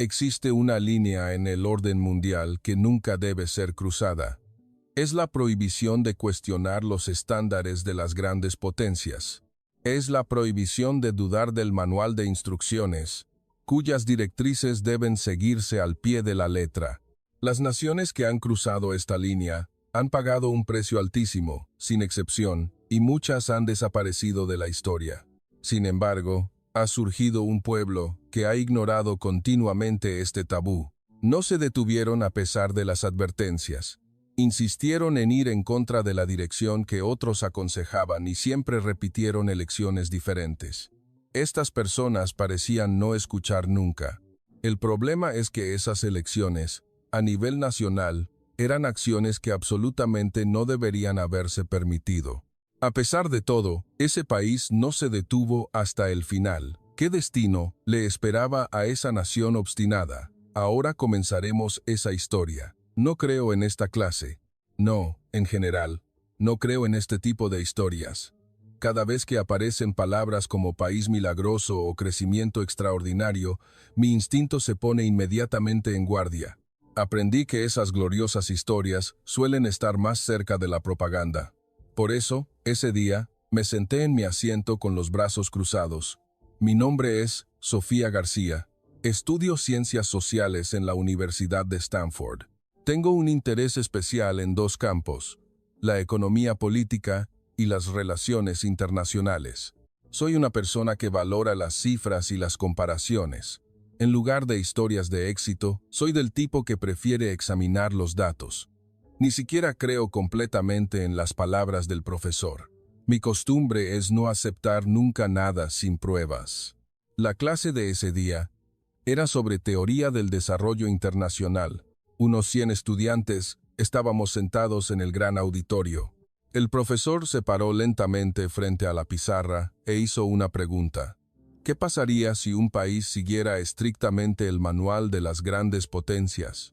Existe una línea en el orden mundial que nunca debe ser cruzada. Es la prohibición de cuestionar los estándares de las grandes potencias. Es la prohibición de dudar del manual de instrucciones, cuyas directrices deben seguirse al pie de la letra. Las naciones que han cruzado esta línea han pagado un precio altísimo, sin excepción, y muchas han desaparecido de la historia. Sin embargo, ha surgido un pueblo que ha ignorado continuamente este tabú. No se detuvieron a pesar de las advertencias. Insistieron en ir en contra de la dirección que otros aconsejaban y siempre repitieron elecciones diferentes. Estas personas parecían no escuchar nunca. El problema es que esas elecciones, a nivel nacional, eran acciones que absolutamente no deberían haberse permitido. A pesar de todo, ese país no se detuvo hasta el final. ¿Qué destino le esperaba a esa nación obstinada? Ahora comenzaremos esa historia. No creo en esta clase. No, en general, no creo en este tipo de historias. Cada vez que aparecen palabras como país milagroso o crecimiento extraordinario, mi instinto se pone inmediatamente en guardia. Aprendí que esas gloriosas historias suelen estar más cerca de la propaganda. Por eso, ese día, me senté en mi asiento con los brazos cruzados. Mi nombre es Sofía García. Estudio Ciencias Sociales en la Universidad de Stanford. Tengo un interés especial en dos campos: la economía política y las relaciones internacionales. Soy una persona que valora las cifras y las comparaciones. En lugar de historias de éxito, soy del tipo que prefiere examinar los datos. Ni siquiera creo completamente en las palabras del profesor. Mi costumbre es no aceptar nunca nada sin pruebas. La clase de ese día era sobre teoría del desarrollo internacional. Unos 100 estudiantes estábamos sentados en el gran auditorio. El profesor se paró lentamente frente a la pizarra e hizo una pregunta. ¿Qué pasaría si un país siguiera estrictamente el manual de las grandes potencias?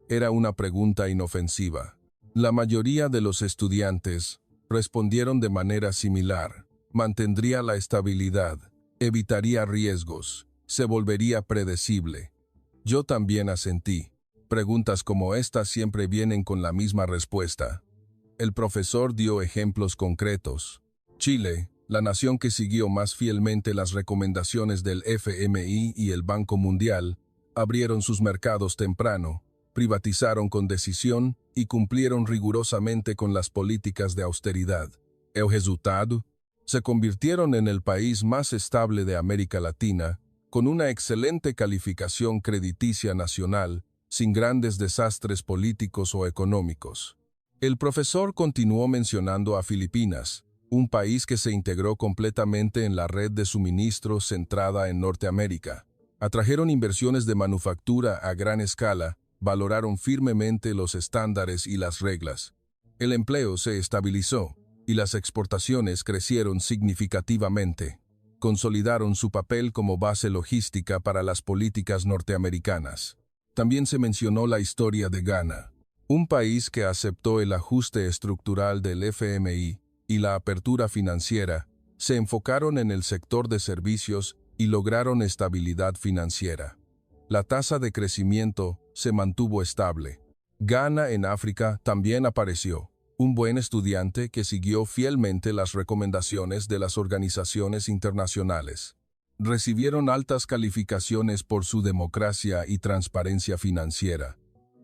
Era una pregunta inofensiva. La mayoría de los estudiantes respondieron de manera similar. Mantendría la estabilidad, evitaría riesgos, se volvería predecible. Yo también asentí. Preguntas como esta siempre vienen con la misma respuesta. El profesor dio ejemplos concretos. Chile, la nación que siguió más fielmente las recomendaciones del FMI y el Banco Mundial, abrieron sus mercados temprano, privatizaron con decisión y cumplieron rigurosamente con las políticas de austeridad. El resultado, se convirtieron en el país más estable de América Latina, con una excelente calificación crediticia nacional, sin grandes desastres políticos o económicos. El profesor continuó mencionando a Filipinas, un país que se integró completamente en la red de suministros centrada en Norteamérica. Atrajeron inversiones de manufactura a gran escala, valoraron firmemente los estándares y las reglas. El empleo se estabilizó y las exportaciones crecieron significativamente. Consolidaron su papel como base logística para las políticas norteamericanas. También se mencionó la historia de Ghana, un país que aceptó el ajuste estructural del FMI y la apertura financiera, se enfocaron en el sector de servicios y lograron estabilidad financiera. La tasa de crecimiento se mantuvo estable. Ghana en África también apareció, un buen estudiante que siguió fielmente las recomendaciones de las organizaciones internacionales. Recibieron altas calificaciones por su democracia y transparencia financiera.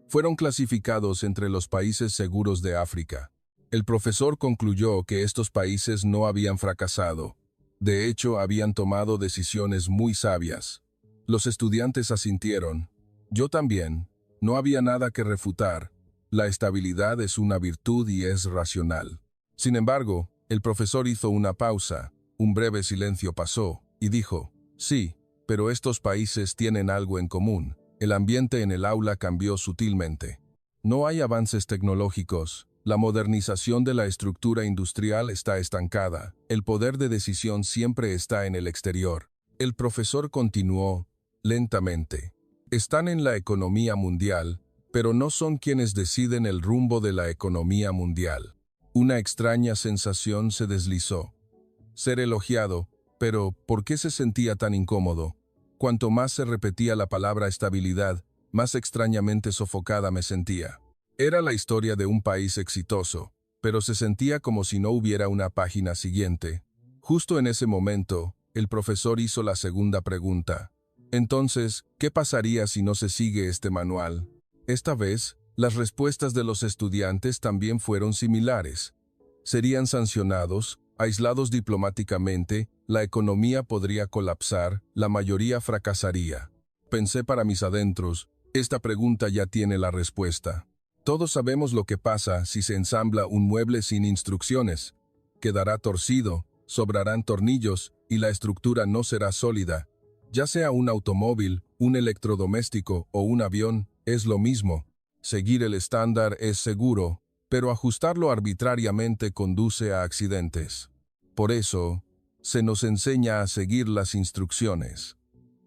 Fueron clasificados entre los países seguros de África. El profesor concluyó que estos países no habían fracasado. De hecho, habían tomado decisiones muy sabias. Los estudiantes asintieron. Yo también. No había nada que refutar. La estabilidad es una virtud y es racional. Sin embargo, el profesor hizo una pausa. Un breve silencio pasó y dijo, sí, pero estos países tienen algo en común. El ambiente en el aula cambió sutilmente. No hay avances tecnológicos. La modernización de la estructura industrial está estancada. El poder de decisión siempre está en el exterior. El profesor continuó lentamente. Están en la economía mundial, pero no son quienes deciden el rumbo de la economía mundial. Una extraña sensación se deslizó. Ser elogiado, pero ¿por qué se sentía tan incómodo? Cuanto más se repetía la palabra estabilidad, más extrañamente sofocada me sentía. Era la historia de un país exitoso, pero se sentía como si no hubiera una página siguiente. Justo en ese momento, el profesor hizo la segunda pregunta. Entonces, ¿qué pasaría si no se sigue este manual? Esta vez, las respuestas de los estudiantes también fueron similares. Serían sancionados, aislados diplomáticamente, la economía podría colapsar, la mayoría fracasaría. Pensé para mis adentros, esta pregunta ya tiene la respuesta. Todos sabemos lo que pasa si se ensambla un mueble sin instrucciones. Quedará torcido, sobrarán tornillos y la estructura no será sólida. Ya sea un automóvil, un electrodoméstico o un avión, es lo mismo. Seguir el estándar es seguro, pero ajustarlo arbitrariamente conduce a accidentes. Por eso, se nos enseña a seguir las instrucciones.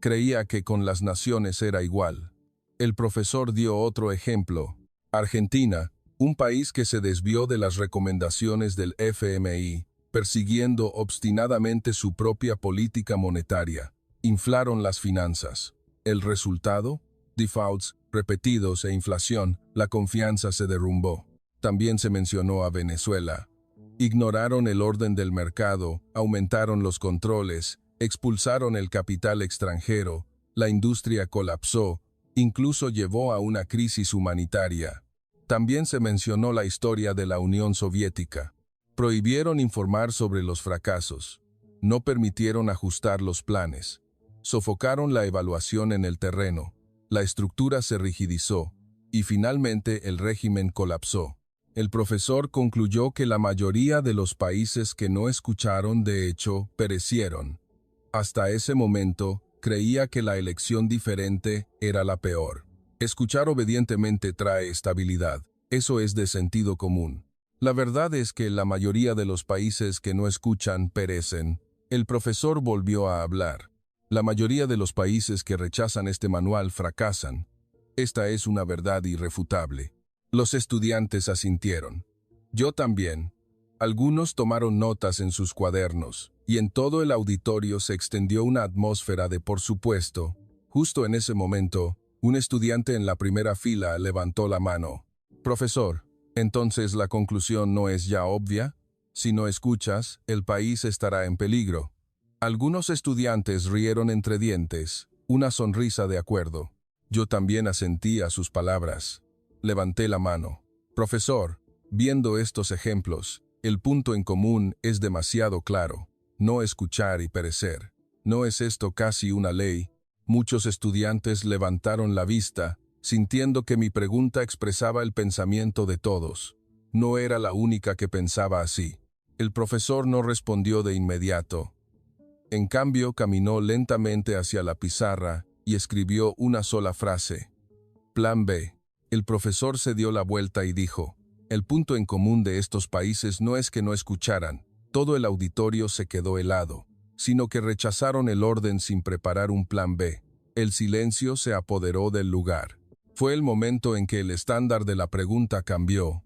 Creía que con las naciones era igual. El profesor dio otro ejemplo. Argentina, un país que se desvió de las recomendaciones del FMI, persiguiendo obstinadamente su propia política monetaria. Inflaron las finanzas. El resultado, defaults repetidos e inflación, la confianza se derrumbó. También se mencionó a Venezuela. Ignoraron el orden del mercado, aumentaron los controles, expulsaron el capital extranjero, la industria colapsó, incluso llevó a una crisis humanitaria. También se mencionó la historia de la Unión Soviética. Prohibieron informar sobre los fracasos. No permitieron ajustar los planes. Sofocaron la evaluación en el terreno. La estructura se rigidizó. Y finalmente el régimen colapsó. El profesor concluyó que la mayoría de los países que no escucharon, de hecho, perecieron. Hasta ese momento, creía que la elección diferente era la peor. Escuchar obedientemente trae estabilidad. Eso es de sentido común. La verdad es que la mayoría de los países que no escuchan perecen. El profesor volvió a hablar. La mayoría de los países que rechazan este manual fracasan. Esta es una verdad irrefutable. Los estudiantes asintieron. Yo también. Algunos tomaron notas en sus cuadernos, y en todo el auditorio se extendió una atmósfera de por supuesto. Justo en ese momento, un estudiante en la primera fila levantó la mano. Profesor, entonces la conclusión no es ya obvia. Si no escuchas, el país estará en peligro. Algunos estudiantes rieron entre dientes, una sonrisa de acuerdo. Yo también asentí a sus palabras. Levanté la mano. Profesor, viendo estos ejemplos, el punto en común es demasiado claro. No escuchar y perecer. ¿No es esto casi una ley? Muchos estudiantes levantaron la vista, sintiendo que mi pregunta expresaba el pensamiento de todos. No era la única que pensaba así. El profesor no respondió de inmediato. En cambio, caminó lentamente hacia la pizarra y escribió una sola frase. Plan B. El profesor se dio la vuelta y dijo, el punto en común de estos países no es que no escucharan, todo el auditorio se quedó helado, sino que rechazaron el orden sin preparar un plan B. El silencio se apoderó del lugar. Fue el momento en que el estándar de la pregunta cambió.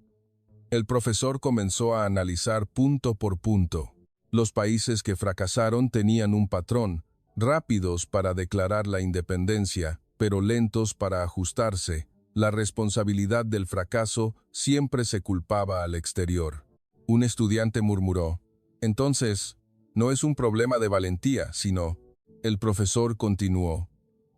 El profesor comenzó a analizar punto por punto. Los países que fracasaron tenían un patrón, rápidos para declarar la independencia, pero lentos para ajustarse. La responsabilidad del fracaso siempre se culpaba al exterior. Un estudiante murmuró, entonces, no es un problema de valentía, sino... El profesor continuó,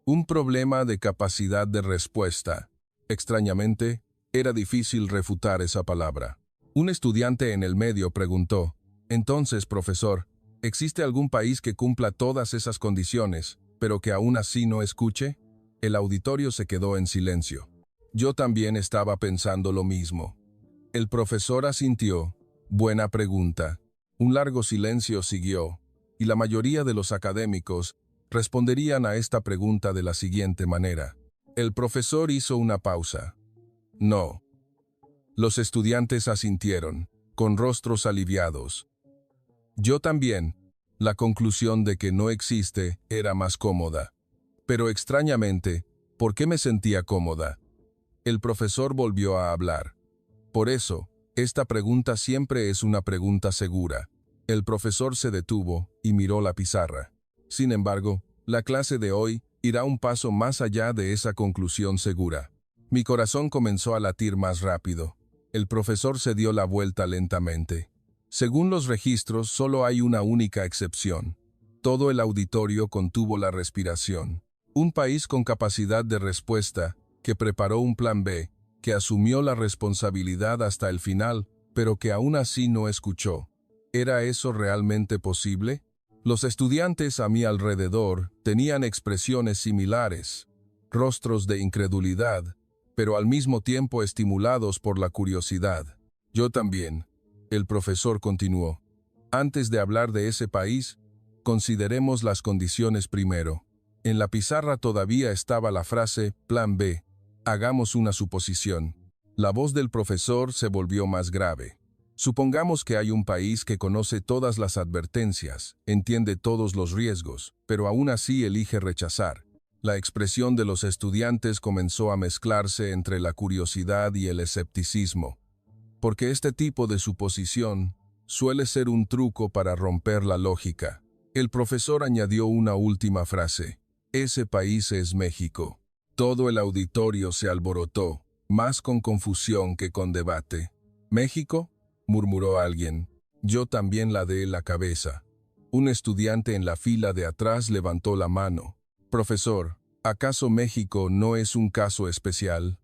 un problema de capacidad de respuesta. Extrañamente, era difícil refutar esa palabra. Un estudiante en el medio preguntó, entonces, profesor, ¿existe algún país que cumpla todas esas condiciones, pero que aún así no escuche? El auditorio se quedó en silencio. Yo también estaba pensando lo mismo. El profesor asintió. Buena pregunta. Un largo silencio siguió, y la mayoría de los académicos responderían a esta pregunta de la siguiente manera. El profesor hizo una pausa. No. Los estudiantes asintieron, con rostros aliviados. Yo también. La conclusión de que no existe era más cómoda. Pero extrañamente, ¿por qué me sentía cómoda? El profesor volvió a hablar. Por eso, esta pregunta siempre es una pregunta segura. El profesor se detuvo y miró la pizarra. Sin embargo, la clase de hoy irá un paso más allá de esa conclusión segura. Mi corazón comenzó a latir más rápido. El profesor se dio la vuelta lentamente. Según los registros, solo hay una única excepción. Todo el auditorio contuvo la respiración. Un país con capacidad de respuesta, que preparó un plan B, que asumió la responsabilidad hasta el final, pero que aún así no escuchó. ¿Era eso realmente posible? Los estudiantes a mi alrededor tenían expresiones similares, rostros de incredulidad, pero al mismo tiempo estimulados por la curiosidad. Yo también. El profesor continuó. Antes de hablar de ese país, consideremos las condiciones primero. En la pizarra todavía estaba la frase Plan B. Hagamos una suposición. La voz del profesor se volvió más grave. Supongamos que hay un país que conoce todas las advertencias, entiende todos los riesgos, pero aún así elige rechazar. La expresión de los estudiantes comenzó a mezclarse entre la curiosidad y el escepticismo, porque este tipo de suposición suele ser un truco para romper la lógica. El profesor añadió una última frase. Ese país es México. Todo el auditorio se alborotó, más con confusión que con debate. ¿México?, murmuró alguien. Yo también ladeé la cabeza. Un estudiante en la fila de atrás levantó la mano. Profesor, ¿acaso México no es un caso especial?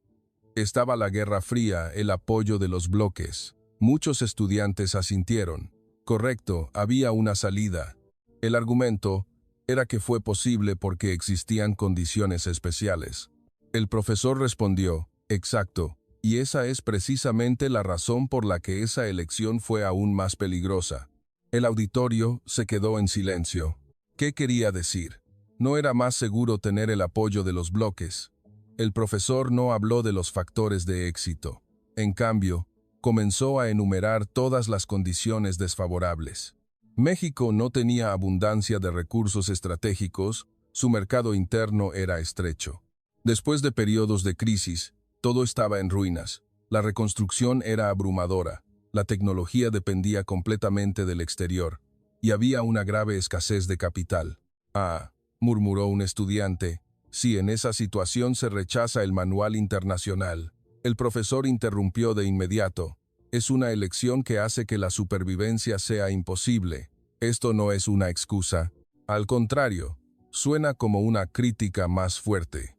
Estaba la Guerra Fría, el apoyo de los bloques. Muchos estudiantes asintieron. Correcto, había una salida. El argumento era que fue posible porque existían condiciones especiales. El profesor respondió, exacto. Y esa es precisamente la razón por la que esa elección fue aún más peligrosa. El auditorio se quedó en silencio. ¿Qué quería decir? ¿No era más seguro tener el apoyo de los bloques? El profesor no habló de los factores de éxito. En cambio, comenzó a enumerar todas las condiciones desfavorables. México no tenía abundancia de recursos estratégicos, su mercado interno era estrecho. Después de periodos de crisis, todo estaba en ruinas. La reconstrucción era abrumadora. La tecnología dependía completamente del exterior. Y había una grave escasez de capital. Ah, murmuró un estudiante, si en esa situación se rechaza el manual internacional. El profesor interrumpió de inmediato. Es una elección que hace que la supervivencia sea imposible. Esto no es una excusa. Al contrario, suena como una crítica más fuerte.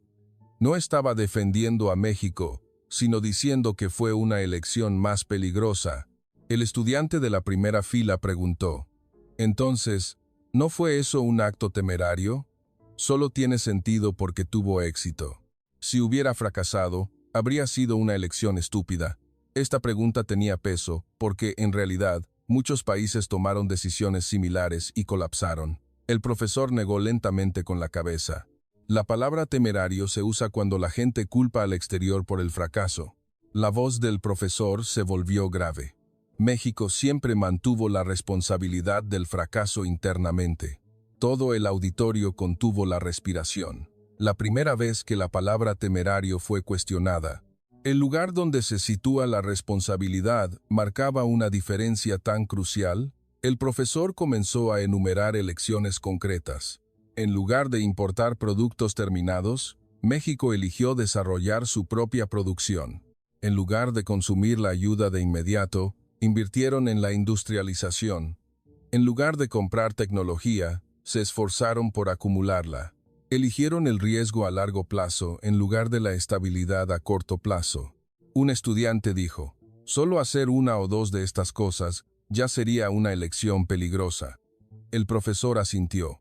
No estaba defendiendo a México, sino diciendo que fue una elección más peligrosa. El estudiante de la primera fila preguntó, entonces, ¿no fue eso un acto temerario? Solo tiene sentido porque tuvo éxito. Si hubiera fracasado, habría sido una elección estúpida. Esta pregunta tenía peso porque, en realidad, muchos países tomaron decisiones similares y colapsaron. El profesor negó lentamente con la cabeza. La palabra temerario se usa cuando la gente culpa al exterior por el fracaso. La voz del profesor se volvió grave. México siempre mantuvo la responsabilidad del fracaso internamente. Todo el auditorio contuvo la respiración. La primera vez que la palabra temerario fue cuestionada. El lugar donde se sitúa la responsabilidad marcaba una diferencia tan crucial. El profesor comenzó a enumerar elecciones concretas. En lugar de importar productos terminados, México eligió desarrollar su propia producción. En lugar de consumir la ayuda de inmediato, invirtieron en la industrialización. En lugar de comprar tecnología, se esforzaron por acumularla. Eligieron el riesgo a largo plazo en lugar de la estabilidad a corto plazo. Un estudiante dijo, solo hacer una o dos de estas cosas ya sería una elección peligrosa. El profesor asintió.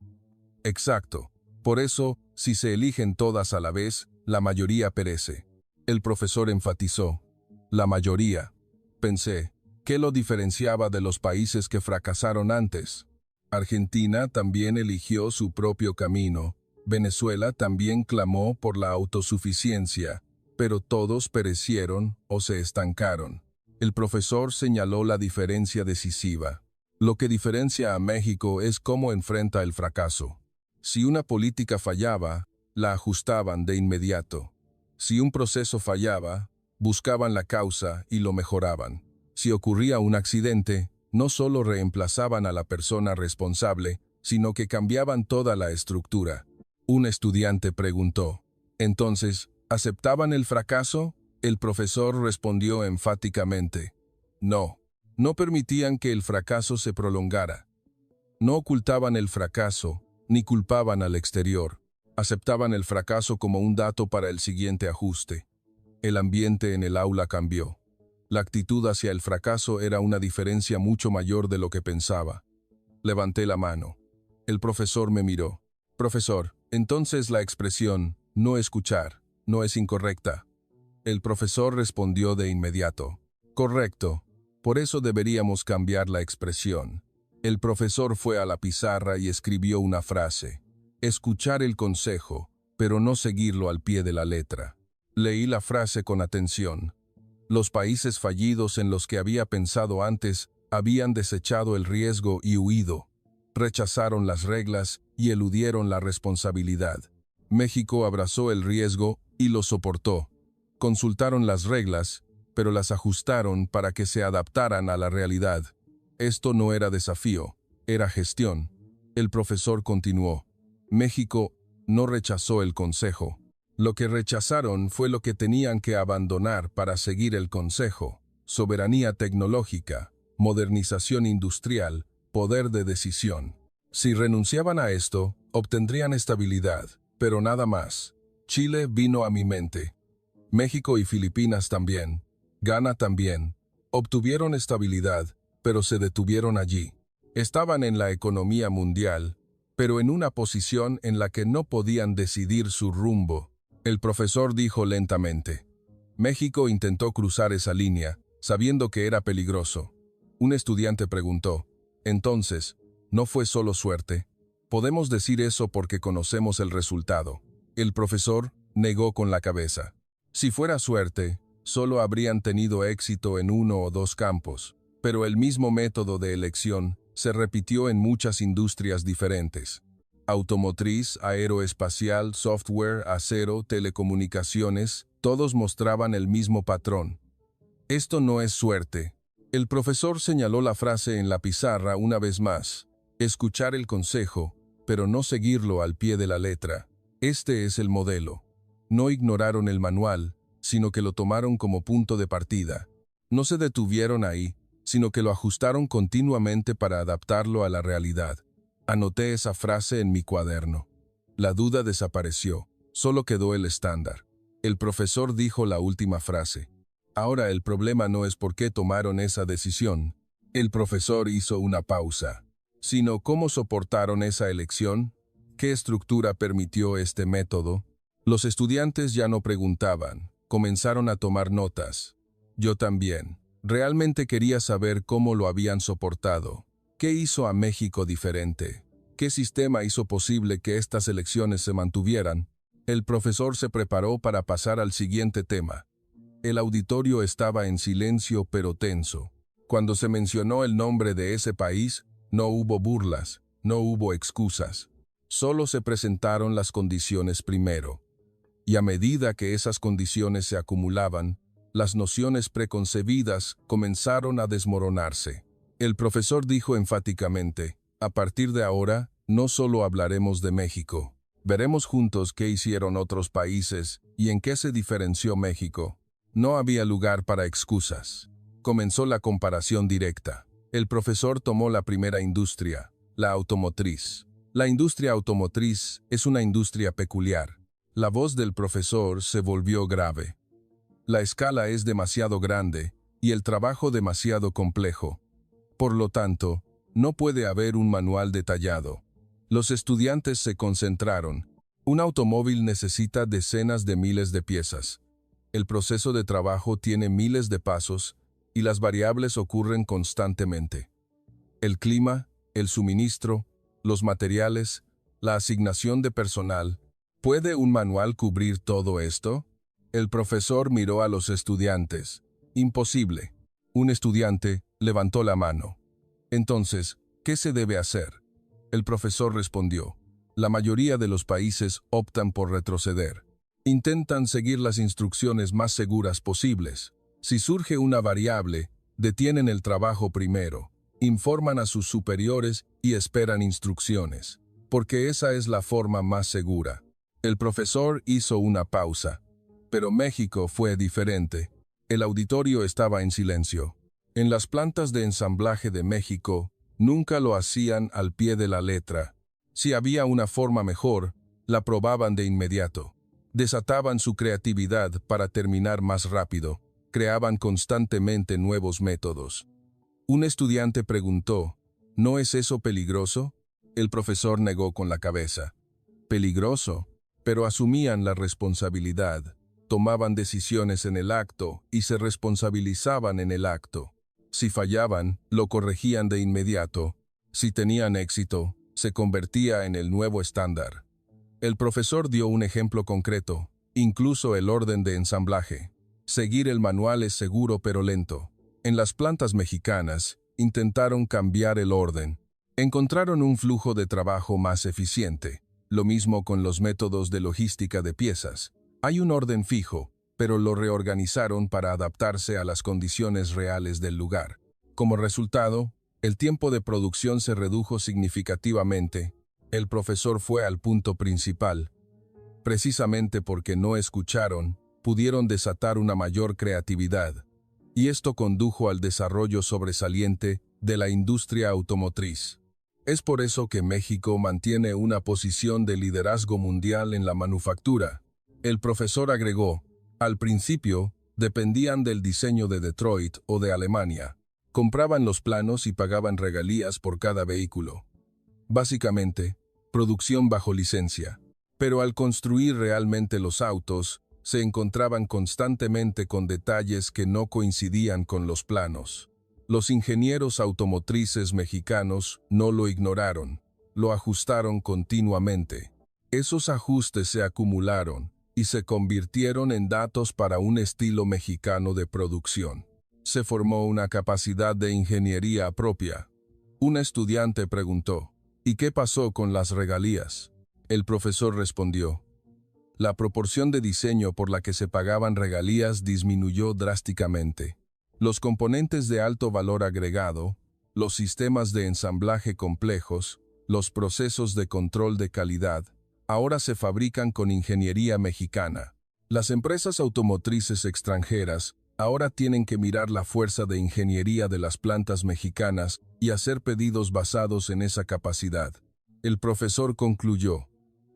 Exacto. Por eso, si se eligen todas a la vez, la mayoría perece. El profesor enfatizó. La mayoría. Pensé, ¿qué lo diferenciaba de los países que fracasaron antes? Argentina también eligió su propio camino. Venezuela también clamó por la autosuficiencia, pero todos perecieron o se estancaron. El profesor señaló la diferencia decisiva. Lo que diferencia a México es cómo enfrenta el fracaso. Si una política fallaba, la ajustaban de inmediato. Si un proceso fallaba, buscaban la causa y lo mejoraban. Si ocurría un accidente, no solo reemplazaban a la persona responsable, sino que cambiaban toda la estructura. Un estudiante preguntó. Entonces, ¿aceptaban el fracaso? El profesor respondió enfáticamente. No, no permitían que el fracaso se prolongara. No ocultaban el fracaso, ni culpaban al exterior. Aceptaban el fracaso como un dato para el siguiente ajuste. El ambiente en el aula cambió. La actitud hacia el fracaso era una diferencia mucho mayor de lo que pensaba. Levanté la mano. El profesor me miró. Profesor, entonces la expresión no escuchar no es incorrecta. El profesor respondió de inmediato. Correcto. Por eso deberíamos cambiar la expresión. El profesor fue a la pizarra y escribió una frase. Escuchar el consejo, pero no seguirlo al pie de la letra. Leí la frase con atención. Los países fallidos en los que había pensado antes habían desechado el riesgo y huido. Rechazaron las reglas y eludieron la responsabilidad. México abrazó el riesgo y lo soportó. Consultaron las reglas, pero las ajustaron para que se adaptaran a la realidad. Esto no era desafío, era gestión. El profesor continuó. México no rechazó el consejo. Lo que rechazaron fue lo que tenían que abandonar para seguir el consejo: soberanía tecnológica, modernización industrial, poder de decisión. Si renunciaban a esto, obtendrían estabilidad, pero nada más. Chile vino a mi mente. México y Filipinas también. Ghana también. Obtuvieron estabilidad, pero se detuvieron allí. Estaban en la economía mundial, pero en una posición en la que no podían decidir su rumbo. El profesor dijo lentamente. México intentó cruzar esa línea, sabiendo que era peligroso. Un estudiante preguntó. Entonces, ¿no fue solo suerte? Podemos decir eso porque conocemos el resultado. El profesor negó con la cabeza. Si fuera suerte, solo habrían tenido éxito en uno o dos campos, pero el mismo método de elección se repitió en muchas industrias diferentes. Automotriz, aeroespacial, software, acero, telecomunicaciones, todos mostraban el mismo patrón. Esto no es suerte. El profesor señaló la frase en la pizarra una vez más. Escuchar el consejo, pero no seguirlo al pie de la letra. Este es el modelo. No ignoraron el manual, sino que lo tomaron como punto de partida. No se detuvieron ahí, sino que lo ajustaron continuamente para adaptarlo a la realidad. Anoté esa frase en mi cuaderno. La duda desapareció, solo quedó el estándar. El profesor dijo la última frase. Ahora el problema no es por qué tomaron esa decisión. El profesor hizo una pausa. Sino cómo soportaron esa elección, qué estructura permitió este método. Los estudiantes ya no preguntaban, comenzaron a tomar notas. Yo también. Realmente quería saber cómo lo habían soportado. ¿Qué hizo a México diferente? ¿Qué sistema hizo posible que estas elecciones se mantuvieran? El profesor se preparó para pasar al siguiente tema. El auditorio estaba en silencio pero tenso. Cuando se mencionó el nombre de ese país, no hubo burlas, no hubo excusas. Solo se presentaron las condiciones primero. Y a medida que esas condiciones se acumulaban, las nociones preconcebidas comenzaron a desmoronarse. El profesor dijo enfáticamente, a partir de ahora, no solo hablaremos de México. Veremos juntos qué hicieron otros países y en qué se diferenció México. No había lugar para excusas. Comenzó la comparación directa. El profesor tomó la primera industria, la automotriz. La industria automotriz es una industria peculiar. La voz del profesor se volvió grave. La escala es demasiado grande y el trabajo demasiado complejo. Por lo tanto, no puede haber un manual detallado. Los estudiantes se concentraron. Un automóvil necesita decenas de miles de piezas. El proceso de trabajo tiene miles de pasos y las variables ocurren constantemente. El clima, el suministro, los materiales, la asignación de personal. ¿Puede un manual cubrir todo esto? El profesor miró a los estudiantes. Imposible. Un estudiante levantó la mano. Entonces, ¿qué se debe hacer? El profesor respondió. La mayoría de los países optan por retroceder. Intentan seguir las instrucciones más seguras posibles. Si surge una variable, detienen el trabajo primero, informan a sus superiores y esperan instrucciones. porque esa es la forma más segura. El profesor hizo una pausa. Pero México fue diferente. El auditorio estaba en silencio. En las plantas de ensamblaje de México, nunca lo hacían al pie de la letra. Si había una forma mejor, la probaban de inmediato. Desataban su creatividad para terminar más rápido. Creaban constantemente nuevos métodos. Un estudiante preguntó, ¿no es eso peligroso? El profesor negó con la cabeza. Peligroso, pero asumían la responsabilidad. Tomaban decisiones en el acto y se responsabilizaban en el acto. Si fallaban, lo corregían de inmediato. Si tenían éxito, se convertía en el nuevo estándar. El profesor dio un ejemplo concreto, incluso el orden de ensamblaje. Seguir el manual es seguro pero lento. En las plantas mexicanas, intentaron cambiar el orden. Encontraron un flujo de trabajo más eficiente. Lo mismo con los métodos de logística de piezas. Hay un orden fijo, pero lo reorganizaron para adaptarse a las condiciones reales del lugar. Como resultado, el tiempo de producción se redujo significativamente. El profesor fue al punto principal. Precisamente porque no escucharon, pudieron desatar una mayor creatividad. Y esto condujo al desarrollo sobresaliente de la industria automotriz. Es por eso que México mantiene una posición de liderazgo mundial en la manufactura. El profesor agregó, al principio, dependían del diseño de Detroit o de Alemania. Compraban los planos y pagaban regalías por cada vehículo. Básicamente, producción bajo licencia. Pero al construir realmente los autos, se encontraban constantemente con detalles que no coincidían con los planos. Los ingenieros automotrices mexicanos no lo ignoraron, lo ajustaron continuamente. Esos ajustes se acumularon y se convirtieron en datos para un estilo mexicano de producción. Se formó una capacidad de ingeniería propia. Un estudiante preguntó, ¿y qué pasó con las regalías? El profesor respondió, la proporción de diseño por la que se pagaban regalías disminuyó drásticamente. Los componentes de alto valor agregado, los sistemas de ensamblaje complejos, los procesos de control de calidad, ahora se fabrican con ingeniería mexicana. Las empresas automotrices extranjeras ahora tienen que mirar la fuerza de ingeniería de las plantas mexicanas y hacer pedidos basados en esa capacidad. El profesor concluyó,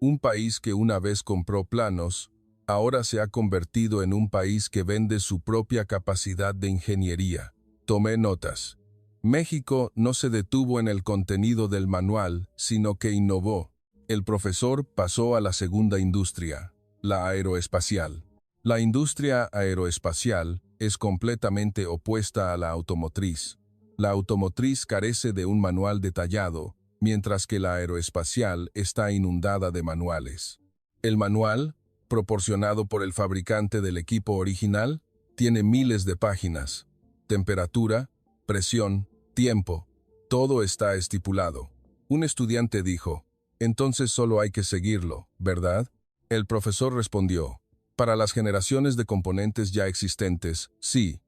un país que una vez compró planos, ahora se ha convertido en un país que vende su propia capacidad de ingeniería. Tomé notas. México no se detuvo en el contenido del manual, sino que innovó. El profesor pasó a la segunda industria, la aeroespacial. La industria aeroespacial es completamente opuesta a la automotriz. La automotriz carece de un manual detallado, mientras que la aeroespacial está inundada de manuales. El manual, proporcionado por el fabricante del equipo original, tiene miles de páginas. Temperatura, presión, tiempo, todo está estipulado. Un estudiante dijo, entonces solo hay que seguirlo, ¿verdad? El profesor respondió, para las generaciones de componentes ya existentes, sí,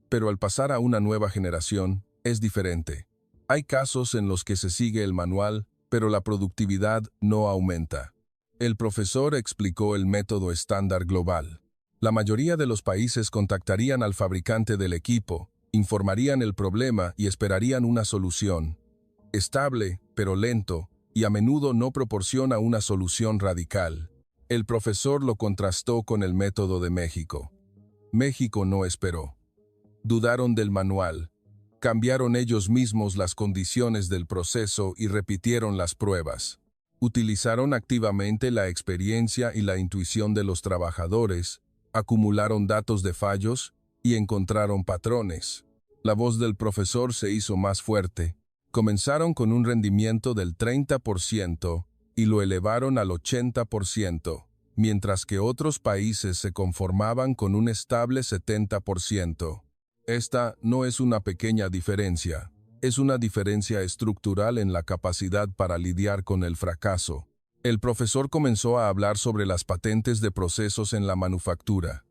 pero al pasar a una nueva generación, es diferente. Hay casos en los que se sigue el manual, pero la productividad no aumenta. El profesor explicó el método estándar global. La mayoría de los países contactarían al fabricante del equipo, informarían el problema y esperarían una solución. Estable, pero lento, y a menudo no proporciona una solución radical. El profesor lo contrastó con el método de México. México no esperó. Dudaron del manual. Cambiaron ellos mismos las condiciones del proceso y repitieron las pruebas. Utilizaron activamente la experiencia y la intuición de los trabajadores, acumularon datos de fallos y encontraron patrones. La voz del profesor se hizo más fuerte. Comenzaron con un rendimiento del 30% y lo elevaron al 80%, mientras que otros países se conformaban con un estable 70%. Esta no es una pequeña diferencia, es una diferencia estructural en la capacidad para lidiar con el fracaso. El profesor comenzó a hablar sobre las patentes de procesos en la manufactura.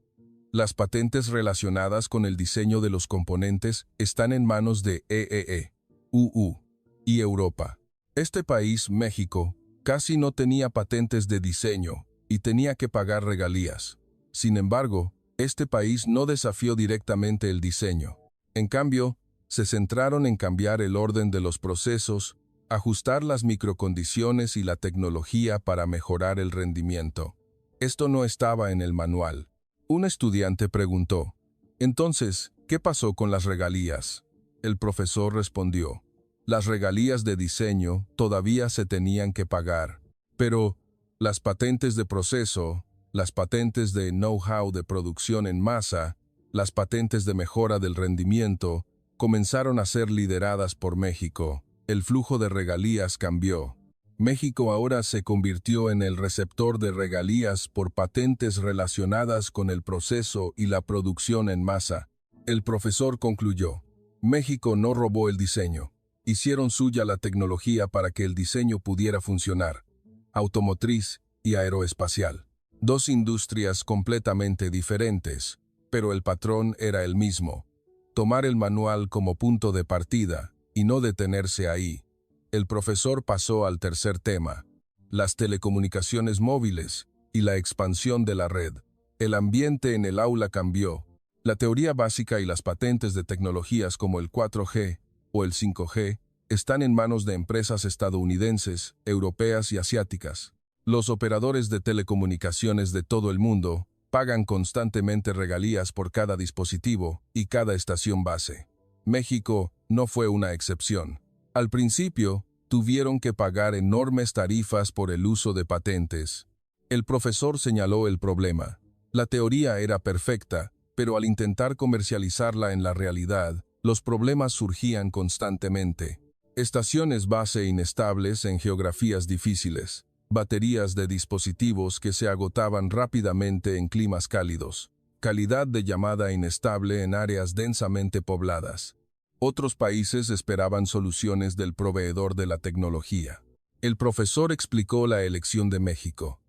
Las patentes relacionadas con el diseño de los componentes están en manos de EEE, UU y Europa. Este país, México, Casi no tenía patentes de diseño y tenía que pagar regalías. Sin embargo, este país no desafió directamente el diseño. En cambio, se centraron en cambiar el orden de los procesos, ajustar las microcondiciones y la tecnología para mejorar el rendimiento. Esto no estaba en el manual. Un estudiante preguntó, «Entonces, ¿qué pasó con las regalías?». El profesor respondió, «Las regalías de diseño todavía se tenían que pagar, pero las patentes de proceso, las patentes de know-how de producción en masa, las patentes de mejora del rendimiento, comenzaron a ser lideradas por México. El flujo de regalías cambió. México ahora se convirtió en el receptor de regalías por patentes relacionadas con el proceso y la producción en masa». El profesor concluyó, «México no robó el diseño. Hicieron suya la tecnología para que el diseño pudiera funcionar. Automotriz y aeroespacial. Dos industrias completamente diferentes, pero el patrón era el mismo. Tomar el manual como punto de partida y no detenerse ahí». El profesor pasó al tercer tema, las telecomunicaciones móviles y la expansión de la red. El ambiente en el aula cambió. La teoría básica y las patentes de tecnologías como el 4G o el 5G están en manos de empresas estadounidenses, europeas y asiáticas. Los operadores de telecomunicaciones de todo el mundo pagan constantemente regalías por cada dispositivo y cada estación base. México no fue una excepción. Al principio, tuvieron que pagar enormes tarifas por el uso de patentes. El profesor señaló el problema. La teoría era perfecta, pero al intentar comercializarla en la realidad, los problemas surgían constantemente. Estaciones base inestables en geografías difíciles, baterías de dispositivos que se agotaban rápidamente en climas cálidos, calidad de llamada inestable en áreas densamente pobladas. Otros países esperaban soluciones del proveedor de la tecnología. El profesor explicó la elección de México.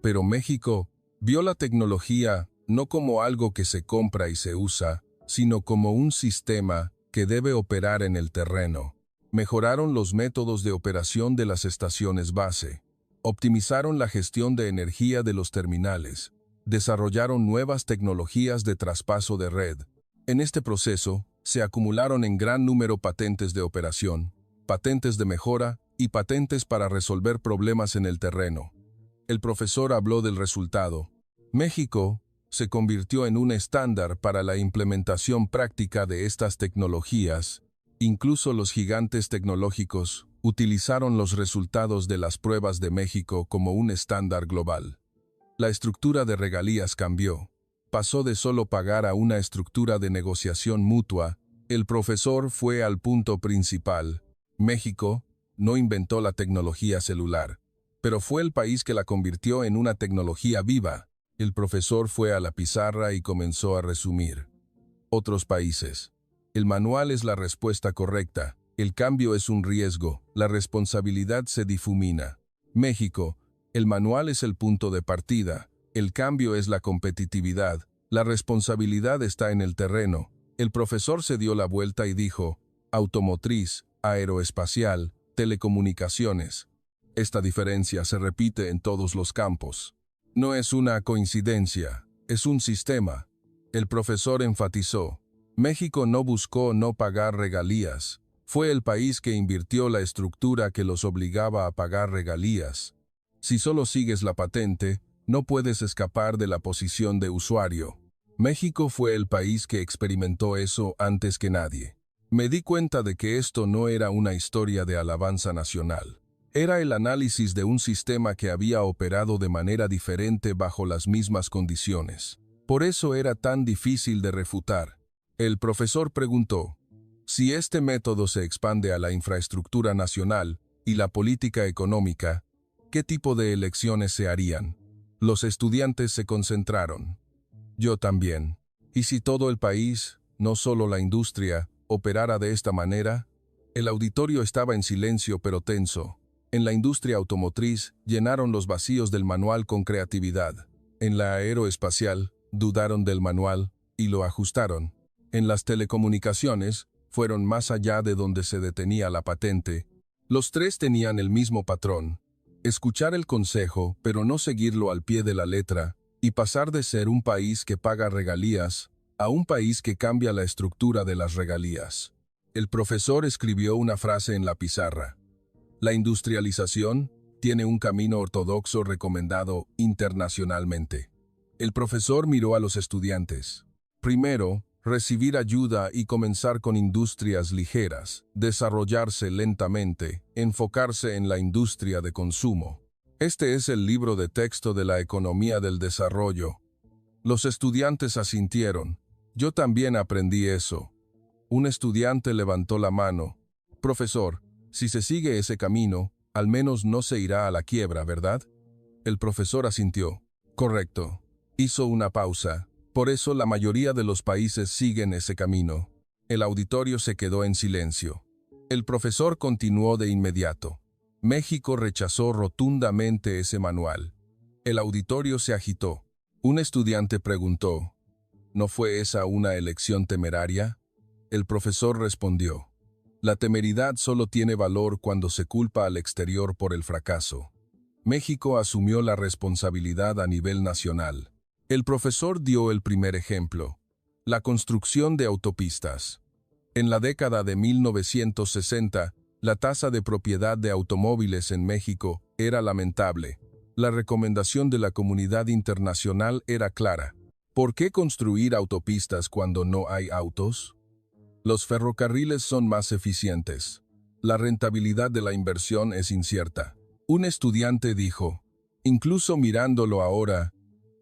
Pero México vio la tecnología no como algo que se compra y se usa, sino como un sistema que debe operar en el terreno. Mejoraron los métodos de operación de las estaciones base, optimizaron la gestión de energía de los terminales, desarrollaron nuevas tecnologías de traspaso de red. En este proceso, se acumularon en gran número patentes de operación, patentes de mejora y patentes para resolver problemas en el terreno. El profesor habló del resultado. México se convirtió en un estándar para la implementación práctica de estas tecnologías. Incluso los gigantes tecnológicos utilizaron los resultados de las pruebas de México como un estándar global. La estructura de regalías cambió. Pasó de solo pagar a una estructura de negociación mutua. El profesor fue al punto principal. México no inventó la tecnología celular, pero fue el país que la convirtió en una tecnología viva. El profesor fue a la pizarra y comenzó a resumir. Otros países. El manual es la respuesta correcta. El cambio es un riesgo. La responsabilidad se difumina. México. El manual es el punto de partida. El cambio es la competitividad. La responsabilidad está en el terreno. El profesor se dio la vuelta y dijo, automotriz, aeroespacial, telecomunicaciones. Esta diferencia se repite en todos los campos. No es una coincidencia, es un sistema. El profesor enfatizó, México no buscó no pagar regalías. Fue el país que invirtió la estructura que los obligaba a pagar regalías. Si solo sigues la patente, no puedes escapar de la posición de usuario. México fue el país que experimentó eso antes que nadie. Me di cuenta de que esto no era una historia de alabanza nacional. Era el análisis de un sistema que había operado de manera diferente bajo las mismas condiciones. Por eso era tan difícil de refutar. El profesor preguntó, si este método se expande a la infraestructura nacional y la política económica, ¿qué tipo de elecciones se harían? Los estudiantes se concentraron. Yo también. ¿Y si todo el país, no solo la industria, operara de esta manera? El auditorio estaba en silencio pero tenso. En la industria automotriz, llenaron los vacíos del manual con creatividad. En la aeroespacial, dudaron del manual y lo ajustaron. En las telecomunicaciones, fueron más allá de donde se detenía la patente. Los tres tenían el mismo patrón. Escuchar el consejo, pero no seguirlo al pie de la letra, y pasar de ser un país que paga regalías a un país que cambia la estructura de las regalías. El profesor escribió una frase en la pizarra. La industrialización tiene un camino ortodoxo recomendado internacionalmente. El profesor miró a los estudiantes. Primero, recibir ayuda y comenzar con industrias ligeras, desarrollarse lentamente, enfocarse en la industria de consumo. Este es el libro de texto de la economía del desarrollo. Los estudiantes asintieron. Yo también aprendí eso. Un estudiante levantó la mano. Profesor, si se sigue ese camino, al menos no se irá a la quiebra, ¿verdad? El profesor asintió. Correcto. Hizo una pausa. Por eso la mayoría de los países siguen ese camino. El auditorio se quedó en silencio. El profesor continuó de inmediato. México rechazó rotundamente ese manual. El auditorio se agitó. Un estudiante preguntó, ¿no fue esa una elección temeraria? El profesor respondió, la temeridad solo tiene valor cuando se culpa al exterior por el fracaso. México asumió la responsabilidad a nivel nacional. El profesor dio el primer ejemplo, la construcción de autopistas. En la década de 1960, la tasa de propiedad de automóviles en México era lamentable. La recomendación de la comunidad internacional era clara. ¿Por qué construir autopistas cuando no hay autos? Los ferrocarriles son más eficientes. La rentabilidad de la inversión es incierta. Un estudiante dijo, incluso mirándolo ahora,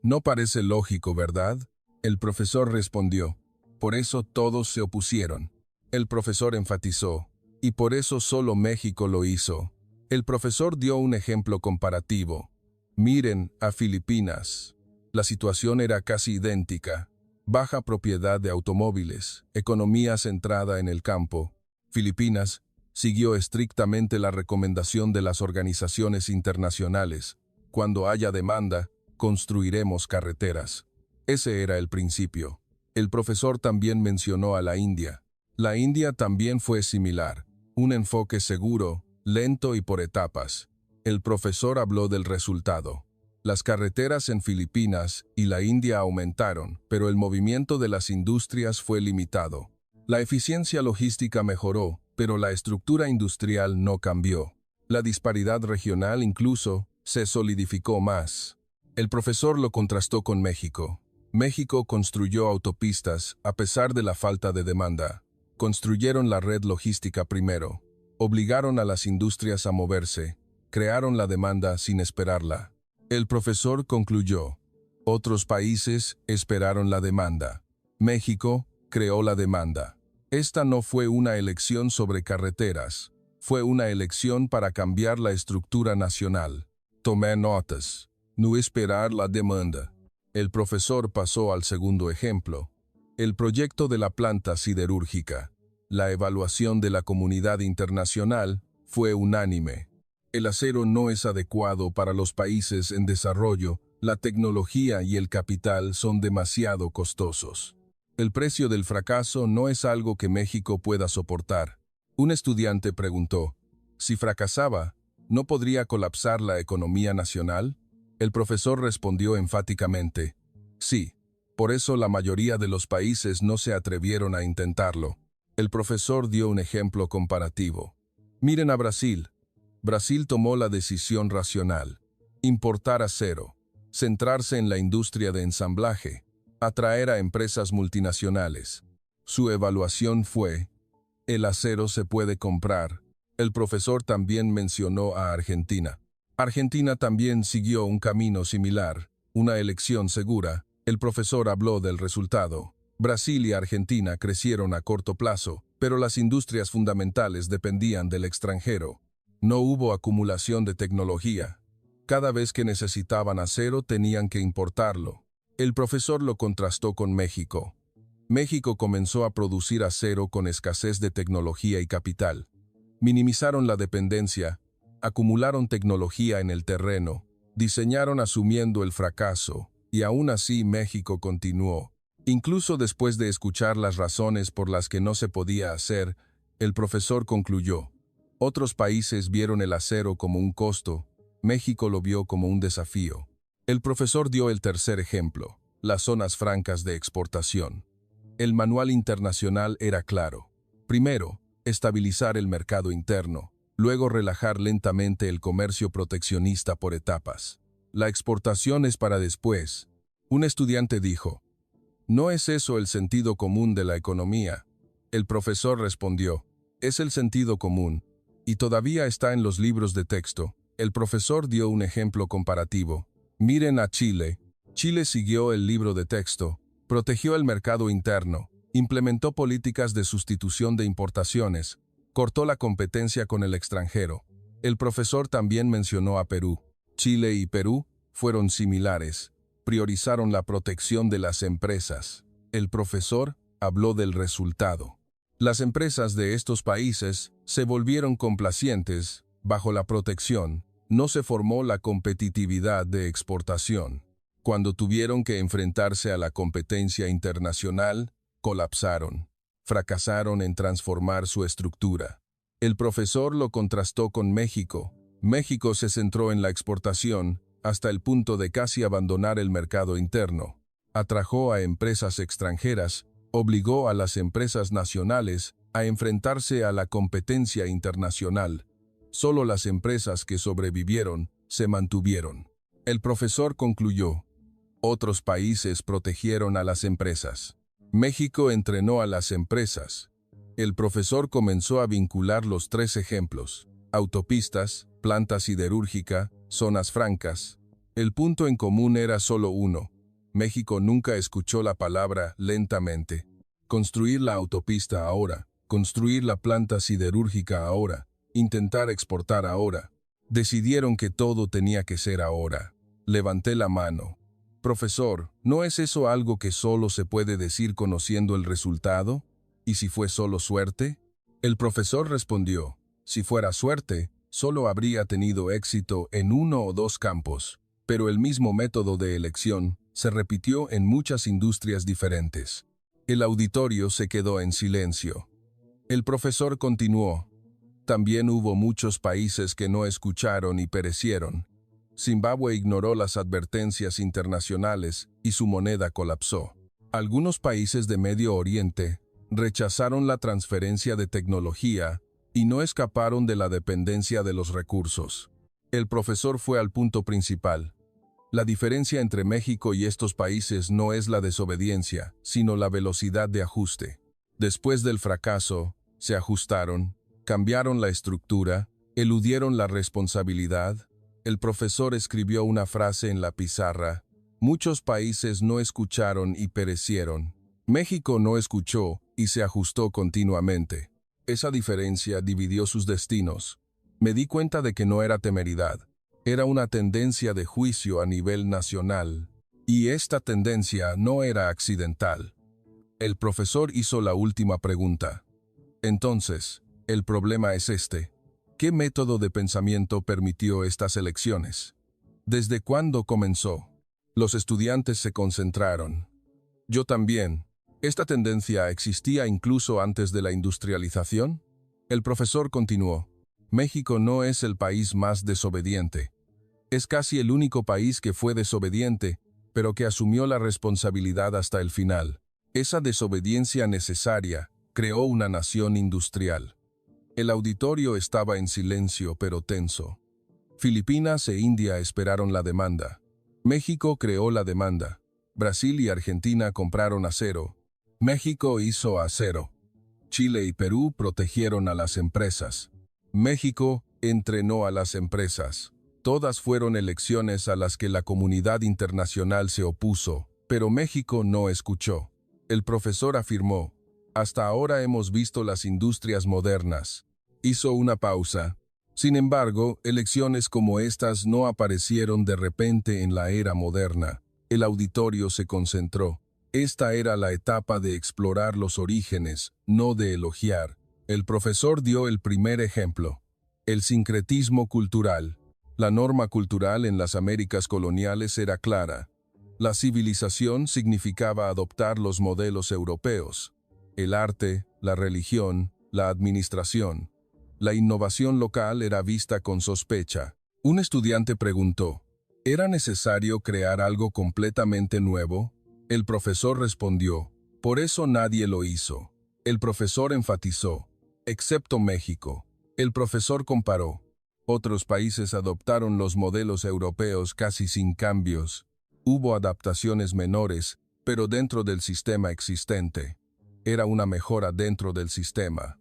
no parece lógico, ¿verdad? El profesor respondió, por eso todos se opusieron. El profesor enfatizó, y por eso solo México lo hizo. El profesor dio un ejemplo comparativo. Miren a Filipinas. La situación era casi idéntica. Baja propiedad de automóviles, economía centrada en el campo. Filipinas siguió estrictamente la recomendación de las organizaciones internacionales. Cuando haya demanda, construiremos carreteras. Ese era el principio. El profesor también mencionó a la India. La India también fue similar. Un enfoque seguro, lento y por etapas. El profesor habló del resultado. Las carreteras en Filipinas y la India aumentaron, pero el movimiento de las industrias fue limitado. La eficiencia logística mejoró, pero la estructura industrial no cambió. La disparidad regional incluso se solidificó más. El profesor lo contrastó con México. México construyó autopistas a pesar de la falta de demanda. Construyeron la red logística primero. Obligaron a las industrias a moverse. Crearon la demanda sin esperarla. El profesor concluyó, otros países esperaron la demanda. México creó la demanda. Esta no fue una elección sobre carreteras, fue una elección para cambiar la estructura nacional. Tomé notas. No esperar la demanda. El profesor pasó al segundo ejemplo. El proyecto de la planta siderúrgica. La evaluación de la comunidad internacional fue unánime. El acero no es adecuado para los países en desarrollo, la tecnología y el capital son demasiado costosos. El precio del fracaso no es algo que México pueda soportar. Un estudiante preguntó, si fracasaba, ¿no podría colapsar la economía nacional? El profesor respondió enfáticamente, sí, por eso la mayoría de los países no se atrevieron a intentarlo. El profesor dio un ejemplo comparativo. Miren a Brasil. Brasil tomó la decisión racional, importar acero, centrarse en la industria de ensamblaje, atraer a empresas multinacionales. Su evaluación fue, el acero se puede comprar. El profesor también mencionó a Argentina. Argentina también siguió un camino similar, una elección segura. El profesor habló del resultado. Brasil y Argentina crecieron a corto plazo, pero las industrias fundamentales dependían del extranjero. No hubo acumulación de tecnología. Cada vez que necesitaban acero tenían que importarlo. El profesor lo contrastó con México. México comenzó a producir acero con escasez de tecnología y capital. Minimizaron la dependencia, acumularon tecnología en el terreno, diseñaron asumiendo el fracaso, y aún así México continuó. Incluso después de escuchar las razones por las que no se podía hacer, el profesor concluyó. Otros países vieron el acero como un costo, México lo vio como un desafío. El profesor dio el tercer ejemplo, las zonas francas de exportación. El manual internacional era claro. Primero, estabilizar el mercado interno, luego relajar lentamente el comercio proteccionista por etapas. La exportación es para después. Un estudiante dijo, ¿no es eso el sentido común de la economía? El profesor respondió, es el sentido común, y todavía está en los libros de texto. El profesor dio un ejemplo comparativo. Miren a Chile. Chile siguió el libro de texto, protegió el mercado interno, implementó políticas de sustitución de importaciones, cortó la competencia con el extranjero. El profesor también mencionó a Perú. Chile y Perú fueron similares, priorizaron la protección de las empresas. El profesor habló del resultado. Las empresas de estos países se volvieron complacientes bajo la protección. No se formó la competitividad de exportación. Cuando tuvieron que enfrentarse a la competencia internacional, colapsaron. Fracasaron en transformar su estructura. El profesor lo contrastó con México. México se centró en la exportación hasta el punto de casi abandonar el mercado interno. Atrajo a empresas extranjeras, obligó a las empresas nacionales a enfrentarse a la competencia internacional. Solo las empresas que sobrevivieron se mantuvieron. El profesor concluyó, otros países protegieron a las empresas. México entrenó a las empresas. El profesor comenzó a vincular los tres ejemplos: autopistas, planta siderúrgica, zonas francas. El punto en común era solo uno. México nunca escuchó la palabra lentamente. Construir la autopista ahora, construir la planta siderúrgica ahora, intentar exportar ahora. Decidieron que todo tenía que ser ahora. Levanté la mano. Profesor, ¿no es eso algo que solo se puede decir conociendo el resultado? ¿Y si fue solo suerte? El profesor respondió, si fuera suerte, solo habría tenido éxito en uno o dos campos, pero el mismo método de elección se repitió en muchas industrias diferentes. El auditorio se quedó en silencio. El profesor continuó, también hubo muchos países que no escucharon y perecieron. Zimbabue ignoró las advertencias internacionales y su moneda colapsó. Algunos países de Medio Oriente rechazaron la transferencia de tecnología y no escaparon de la dependencia de los recursos. El profesor fue al punto principal. La diferencia entre México y estos países no es la desobediencia, sino la velocidad de ajuste. Después del fracaso, se ajustaron, cambiaron la estructura, eludieron la responsabilidad. El profesor escribió una frase en la pizarra. Muchos países no escucharon y perecieron. México no escuchó y se ajustó continuamente. Esa diferencia dividió sus destinos. Me di cuenta de que no era temeridad. Era una tendencia de juicio a nivel nacional. Y esta tendencia no era accidental. El profesor hizo la última pregunta. Entonces, el problema es este. ¿Qué método de pensamiento permitió estas elecciones? ¿Desde cuándo comenzó? Los estudiantes se concentraron. Yo también. ¿Esta tendencia existía incluso antes de la industrialización? El profesor continuó. México no es el país más desobediente. Es casi el único país que fue desobediente, pero que asumió la responsabilidad hasta el final. Esa desobediencia necesaria creó una nación industrial. El auditorio estaba en silencio pero tenso. Filipinas e India esperaron la demanda. México creó la demanda. Brasil y Argentina compraron acero. México hizo acero. Chile y Perú protegieron a las empresas. México entrenó a las empresas. Todas fueron elecciones a las que la comunidad internacional se opuso, pero México no escuchó. El profesor afirmó, hasta ahora hemos visto las industrias modernas. Hizo una pausa. Sin embargo, elecciones como estas no aparecieron de repente en la era moderna. El auditorio se concentró. Esta era la etapa de explorar los orígenes, no de elogiar. El profesor dio el primer ejemplo. El sincretismo cultural. La norma cultural en las Américas coloniales era clara. La civilización significaba adoptar los modelos europeos. El arte, la religión, la administración. La innovación local era vista con sospecha. Un estudiante preguntó, ¿era necesario crear algo completamente nuevo? El profesor respondió, por eso nadie lo hizo. El profesor enfatizó, excepto México. El profesor comparó. Otros países adoptaron los modelos europeos casi sin cambios. Hubo adaptaciones menores, pero dentro del sistema existente. Era una mejora dentro del sistema.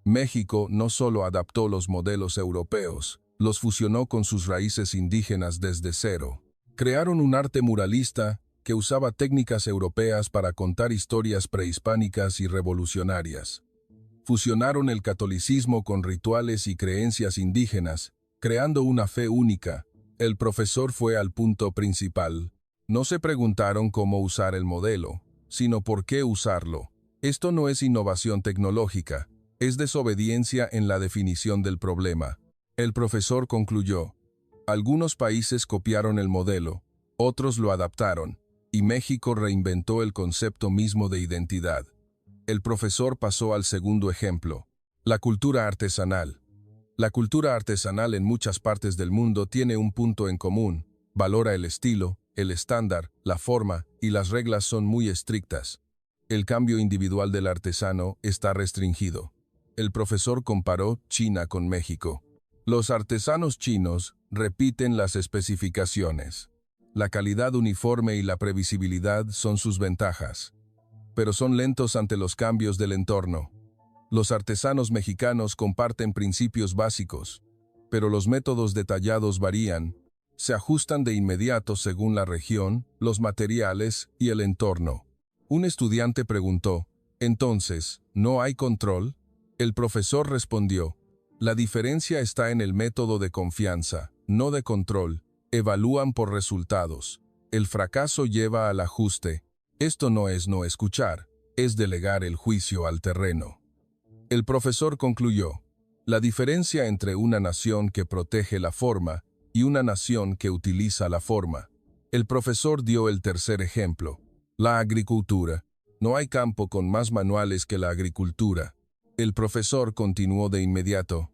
México no solo adaptó los modelos europeos, los fusionó con sus raíces indígenas desde cero. Crearon un arte muralista que usaba técnicas europeas para contar historias prehispánicas y revolucionarias. Fusionaron el catolicismo con rituales y creencias indígenas, creando una fe única. El profesor fue al punto principal. No se preguntaron cómo usar el modelo, sino por qué usarlo. Esto no es innovación tecnológica, es desobediencia en la definición del problema. El profesor concluyó, algunos países copiaron el modelo, otros lo adaptaron, y México reinventó el concepto mismo de identidad. El profesor pasó al segundo ejemplo, la cultura artesanal. La cultura artesanal en muchas partes del mundo tiene un punto en común, valora el estilo, el estándar, la forma y las reglas son muy estrictas. El cambio individual del artesano está restringido. El profesor comparó China con México. Los artesanos chinos repiten las especificaciones. La calidad uniforme y la previsibilidad son sus ventajas, pero son lentos ante los cambios del entorno. Los artesanos mexicanos comparten principios básicos, pero los métodos detallados varían, se ajustan de inmediato según la región, los materiales y el entorno. Un estudiante preguntó, entonces, ¿no hay control? El profesor respondió, la diferencia está en el método de confianza, no de control. Evalúan por resultados. El fracaso lleva al ajuste. Esto no es no escuchar, es delegar el juicio al terreno. El profesor concluyó, la diferencia entre una nación que protege la forma y una nación que utiliza la forma. El profesor dio el tercer ejemplo, la agricultura. No hay campo con más manuales que la agricultura. El profesor continuó de inmediato,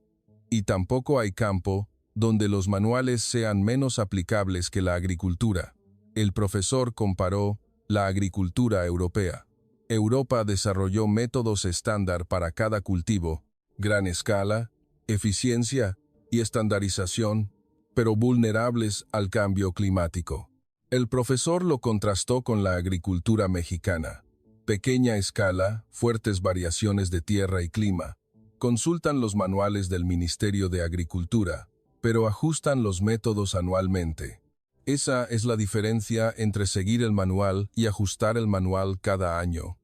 y tampoco hay campo donde los manuales sean menos aplicables que la agricultura. El profesor comparó la agricultura europea. Europa desarrolló métodos estándar para cada cultivo, gran escala, eficiencia y estandarización, pero vulnerables al cambio climático. El profesor lo contrastó con la agricultura mexicana. Pequeña escala, fuertes variaciones de tierra y clima. Consultan los manuales del Ministerio de Agricultura, pero ajustan los métodos anualmente. Esa es la diferencia entre seguir el manual y ajustar el manual cada año.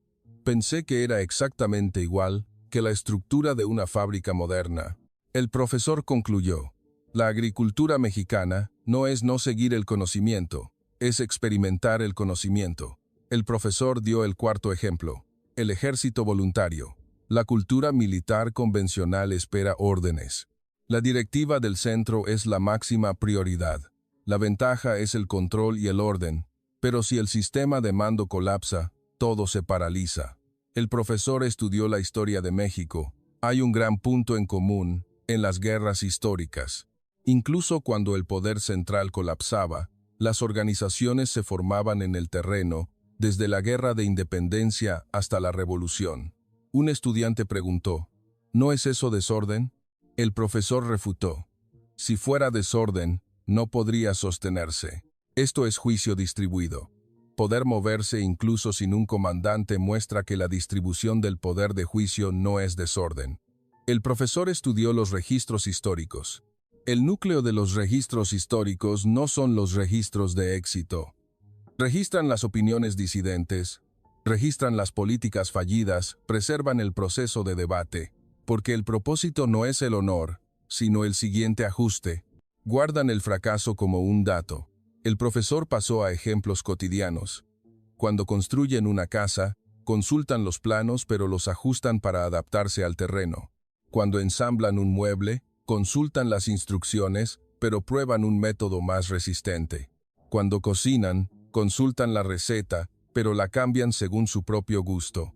Pensé que era exactamente igual que la estructura de una fábrica moderna. El profesor concluyó, la agricultura mexicana no es no seguir el conocimiento, es experimentar el conocimiento. El profesor dio el cuarto ejemplo, el ejército voluntario. La cultura militar convencional espera órdenes. La directiva del centro es la máxima prioridad. La ventaja es el control y el orden, pero si el sistema de mando colapsa, todo se paraliza. El profesor estudió la historia de México. Hay un gran punto en común en las guerras históricas. Incluso cuando el poder central colapsaba, las organizaciones se formaban en el terreno, desde la Guerra de Independencia hasta la Revolución. Un estudiante preguntó, ¿no es eso desorden? El profesor refutó, si fuera desorden, no podría sostenerse. Esto es juicio distribuido. Poder moverse incluso sin un comandante muestra que la distribución del poder de juicio no es desorden. El profesor estudió los registros históricos. El núcleo de los registros históricos no son los registros de éxito. Registran las opiniones disidentes, registran las políticas fallidas, preservan el proceso de debate, porque el propósito no es el honor, sino el siguiente ajuste. Guardan el fracaso como un dato. El profesor pasó a ejemplos cotidianos. Cuando construyen una casa, consultan los planos pero los ajustan para adaptarse al terreno. Cuando ensamblan un mueble, consultan las instrucciones, pero prueban un método más resistente. Cuando cocinan, consultan la receta, pero la cambian según su propio gusto.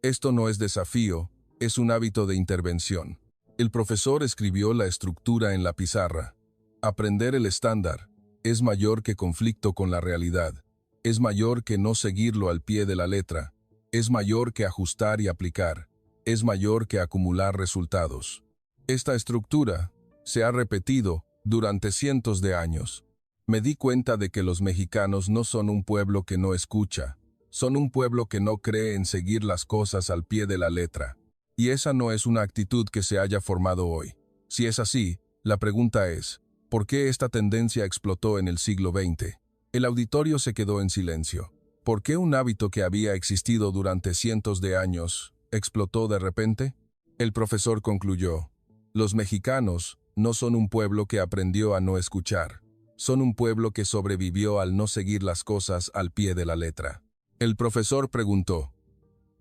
Esto no es desafío, es un hábito de intervención. El profesor escribió la estructura en la pizarra. Aprender el estándar es mayor que conflicto con la realidad, es mayor que no seguirlo al pie de la letra, es mayor que ajustar y aplicar, es mayor que acumular resultados. Esta estructura se ha repetido durante cientos de años. Me di cuenta de que los mexicanos no son un pueblo que no escucha, son un pueblo que no cree en seguir las cosas al pie de la letra. Y esa no es una actitud que se haya formado hoy. Si es así, la pregunta es, ¿por qué esta tendencia explotó en el siglo XX? El auditorio se quedó en silencio. ¿Por qué un hábito que había existido durante cientos de años explotó de repente? El profesor concluyó, los mexicanos no son un pueblo que aprendió a no escuchar, son un pueblo que sobrevivió al no seguir las cosas al pie de la letra. El profesor preguntó,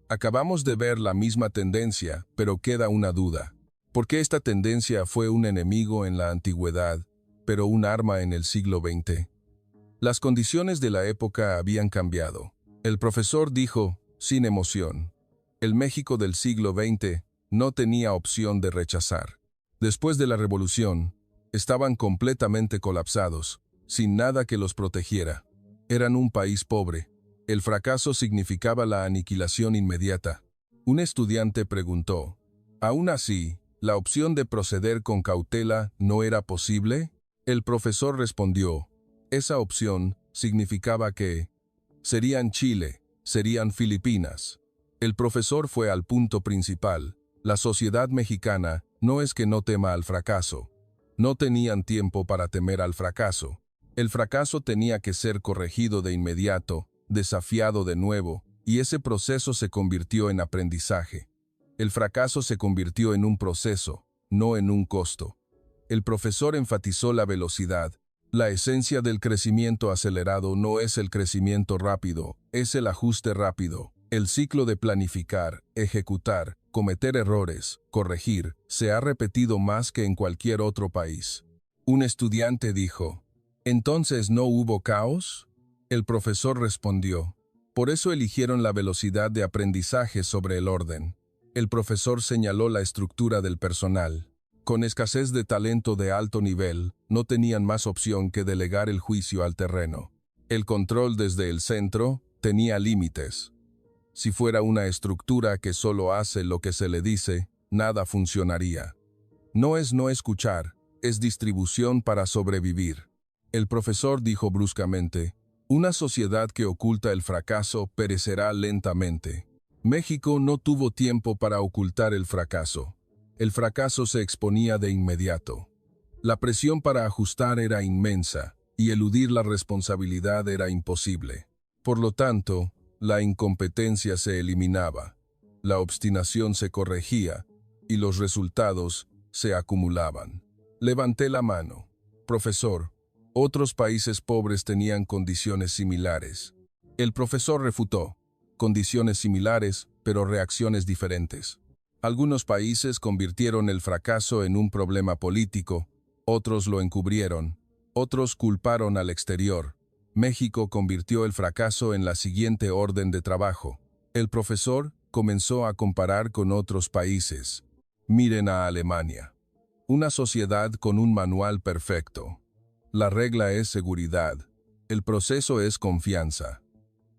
acabamos de ver la misma tendencia, pero queda una duda. ¿Por qué esta tendencia fue un enemigo en la antigüedad, pero un arma en el siglo XX? Las condiciones de la época habían cambiado. El profesor dijo, sin emoción, el México del siglo XX no tenía opción de rechazar. Después de la revolución, estaban completamente colapsados, sin nada que los protegiera. Eran un país pobre. El fracaso significaba la aniquilación inmediata. Un estudiante preguntó, ¿aún así, la opción de proceder con cautela no era posible? El profesor respondió, esa opción significaba que serían Chile, serían Filipinas. El profesor fue al punto principal. La sociedad mexicana no es que no tema al fracaso. No tenían tiempo para temer al fracaso. El fracaso tenía que ser corregido de inmediato, desafiado de nuevo, y ese proceso se convirtió en aprendizaje. El fracaso se convirtió en un proceso, no en un costo. El profesor enfatizó la velocidad. La esencia del crecimiento acelerado no es el crecimiento rápido, es el ajuste rápido. El ciclo de planificar, ejecutar, cometer errores, corregir, se ha repetido más que en cualquier otro país. Un estudiante dijo, ¿entonces no hubo caos? El profesor respondió, por eso eligieron la velocidad de aprendizaje sobre el orden. El profesor señaló la estructura del personal. Con escasez de talento de alto nivel, no tenían más opción que delegar el juicio al terreno. El control desde el centro tenía límites. Si fuera una estructura que solo hace lo que se le dice, nada funcionaría. No es no escuchar, es distribución para sobrevivir. El profesor dijo bruscamente, una sociedad que oculta el fracaso perecerá lentamente. México no tuvo tiempo para ocultar el fracaso. El fracaso se exponía de inmediato. La presión para ajustar era inmensa, y eludir la responsabilidad era imposible. Por lo tanto, la incompetencia se eliminaba, la obstinación se corregía, y los resultados se acumulaban. Levanté la mano. Profesor, otros países pobres tenían condiciones similares. El profesor refutó. Condiciones similares, pero reacciones diferentes. Algunos países convirtieron el fracaso en un problema político, otros lo encubrieron, otros culparon al exterior. México convirtió el fracaso en la siguiente orden de trabajo. El profesor comenzó a comparar con otros países. Miren a Alemania. Una sociedad con un manual perfecto. La regla es seguridad. El proceso es confianza.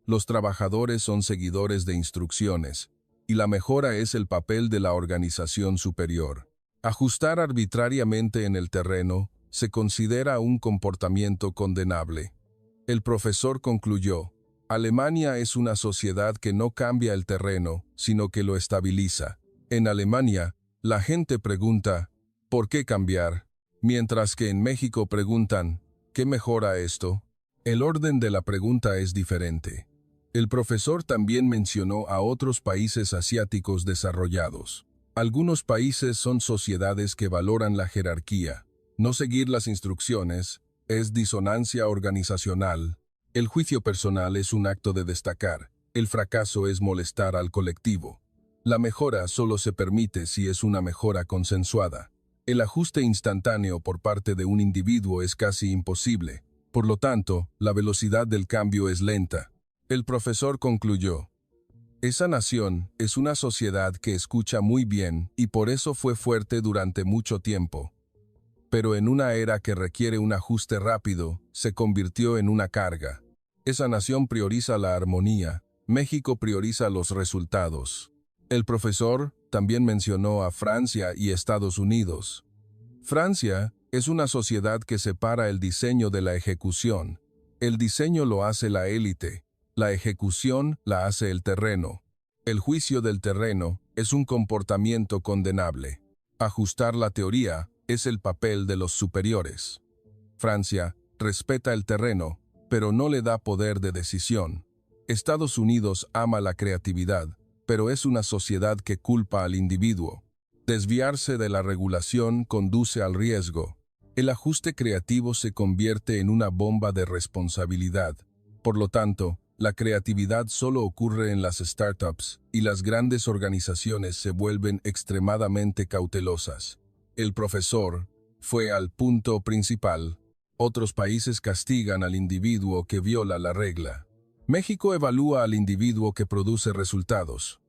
Los trabajadores son seguidores de instrucciones. Y la mejora es el papel de la organización superior. Ajustar arbitrariamente en el terreno se considera un comportamiento condenable. El profesor concluyó, Alemania es una sociedad que no cambia el terreno, sino que lo estabiliza. En Alemania, la gente pregunta, ¿por qué cambiar? Mientras que en México preguntan, ¿qué mejora esto? El orden de la pregunta es diferente. El profesor también mencionó a otros países asiáticos desarrollados. Algunos países son sociedades que valoran la jerarquía. No seguir las instrucciones es disonancia organizacional. El juicio personal es un acto de destacar. El fracaso es molestar al colectivo. La mejora solo se permite si es una mejora consensuada. El ajuste instantáneo por parte de un individuo es casi imposible. Por lo tanto, la velocidad del cambio es lenta. El profesor concluyó, esa nación es una sociedad que escucha muy bien y por eso fue fuerte durante mucho tiempo. pero en una era que requiere un ajuste rápido, se convirtió en una carga. Esa nación prioriza la armonía, México prioriza los resultados. El profesor también mencionó a Francia y Estados Unidos. Francia es una sociedad que separa el diseño de la ejecución. El diseño lo hace la élite, la ejecución la hace el terreno. El juicio del terreno es un comportamiento condenable. Ajustar la teoría es el papel de los superiores. Francia respeta el terreno, pero no le da poder de decisión. Estados Unidos ama la creatividad, pero es una sociedad que culpa al individuo. Desviarse de la regulación conduce al riesgo. El ajuste creativo se convierte en una bomba de responsabilidad. Por lo tanto, la creatividad solo ocurre en las startups y las grandes organizaciones se vuelven extremadamente cautelosas. El profesor fue al punto principal. Otros países castigan al individuo que viola la regla. México evalúa al individuo que produce resultados.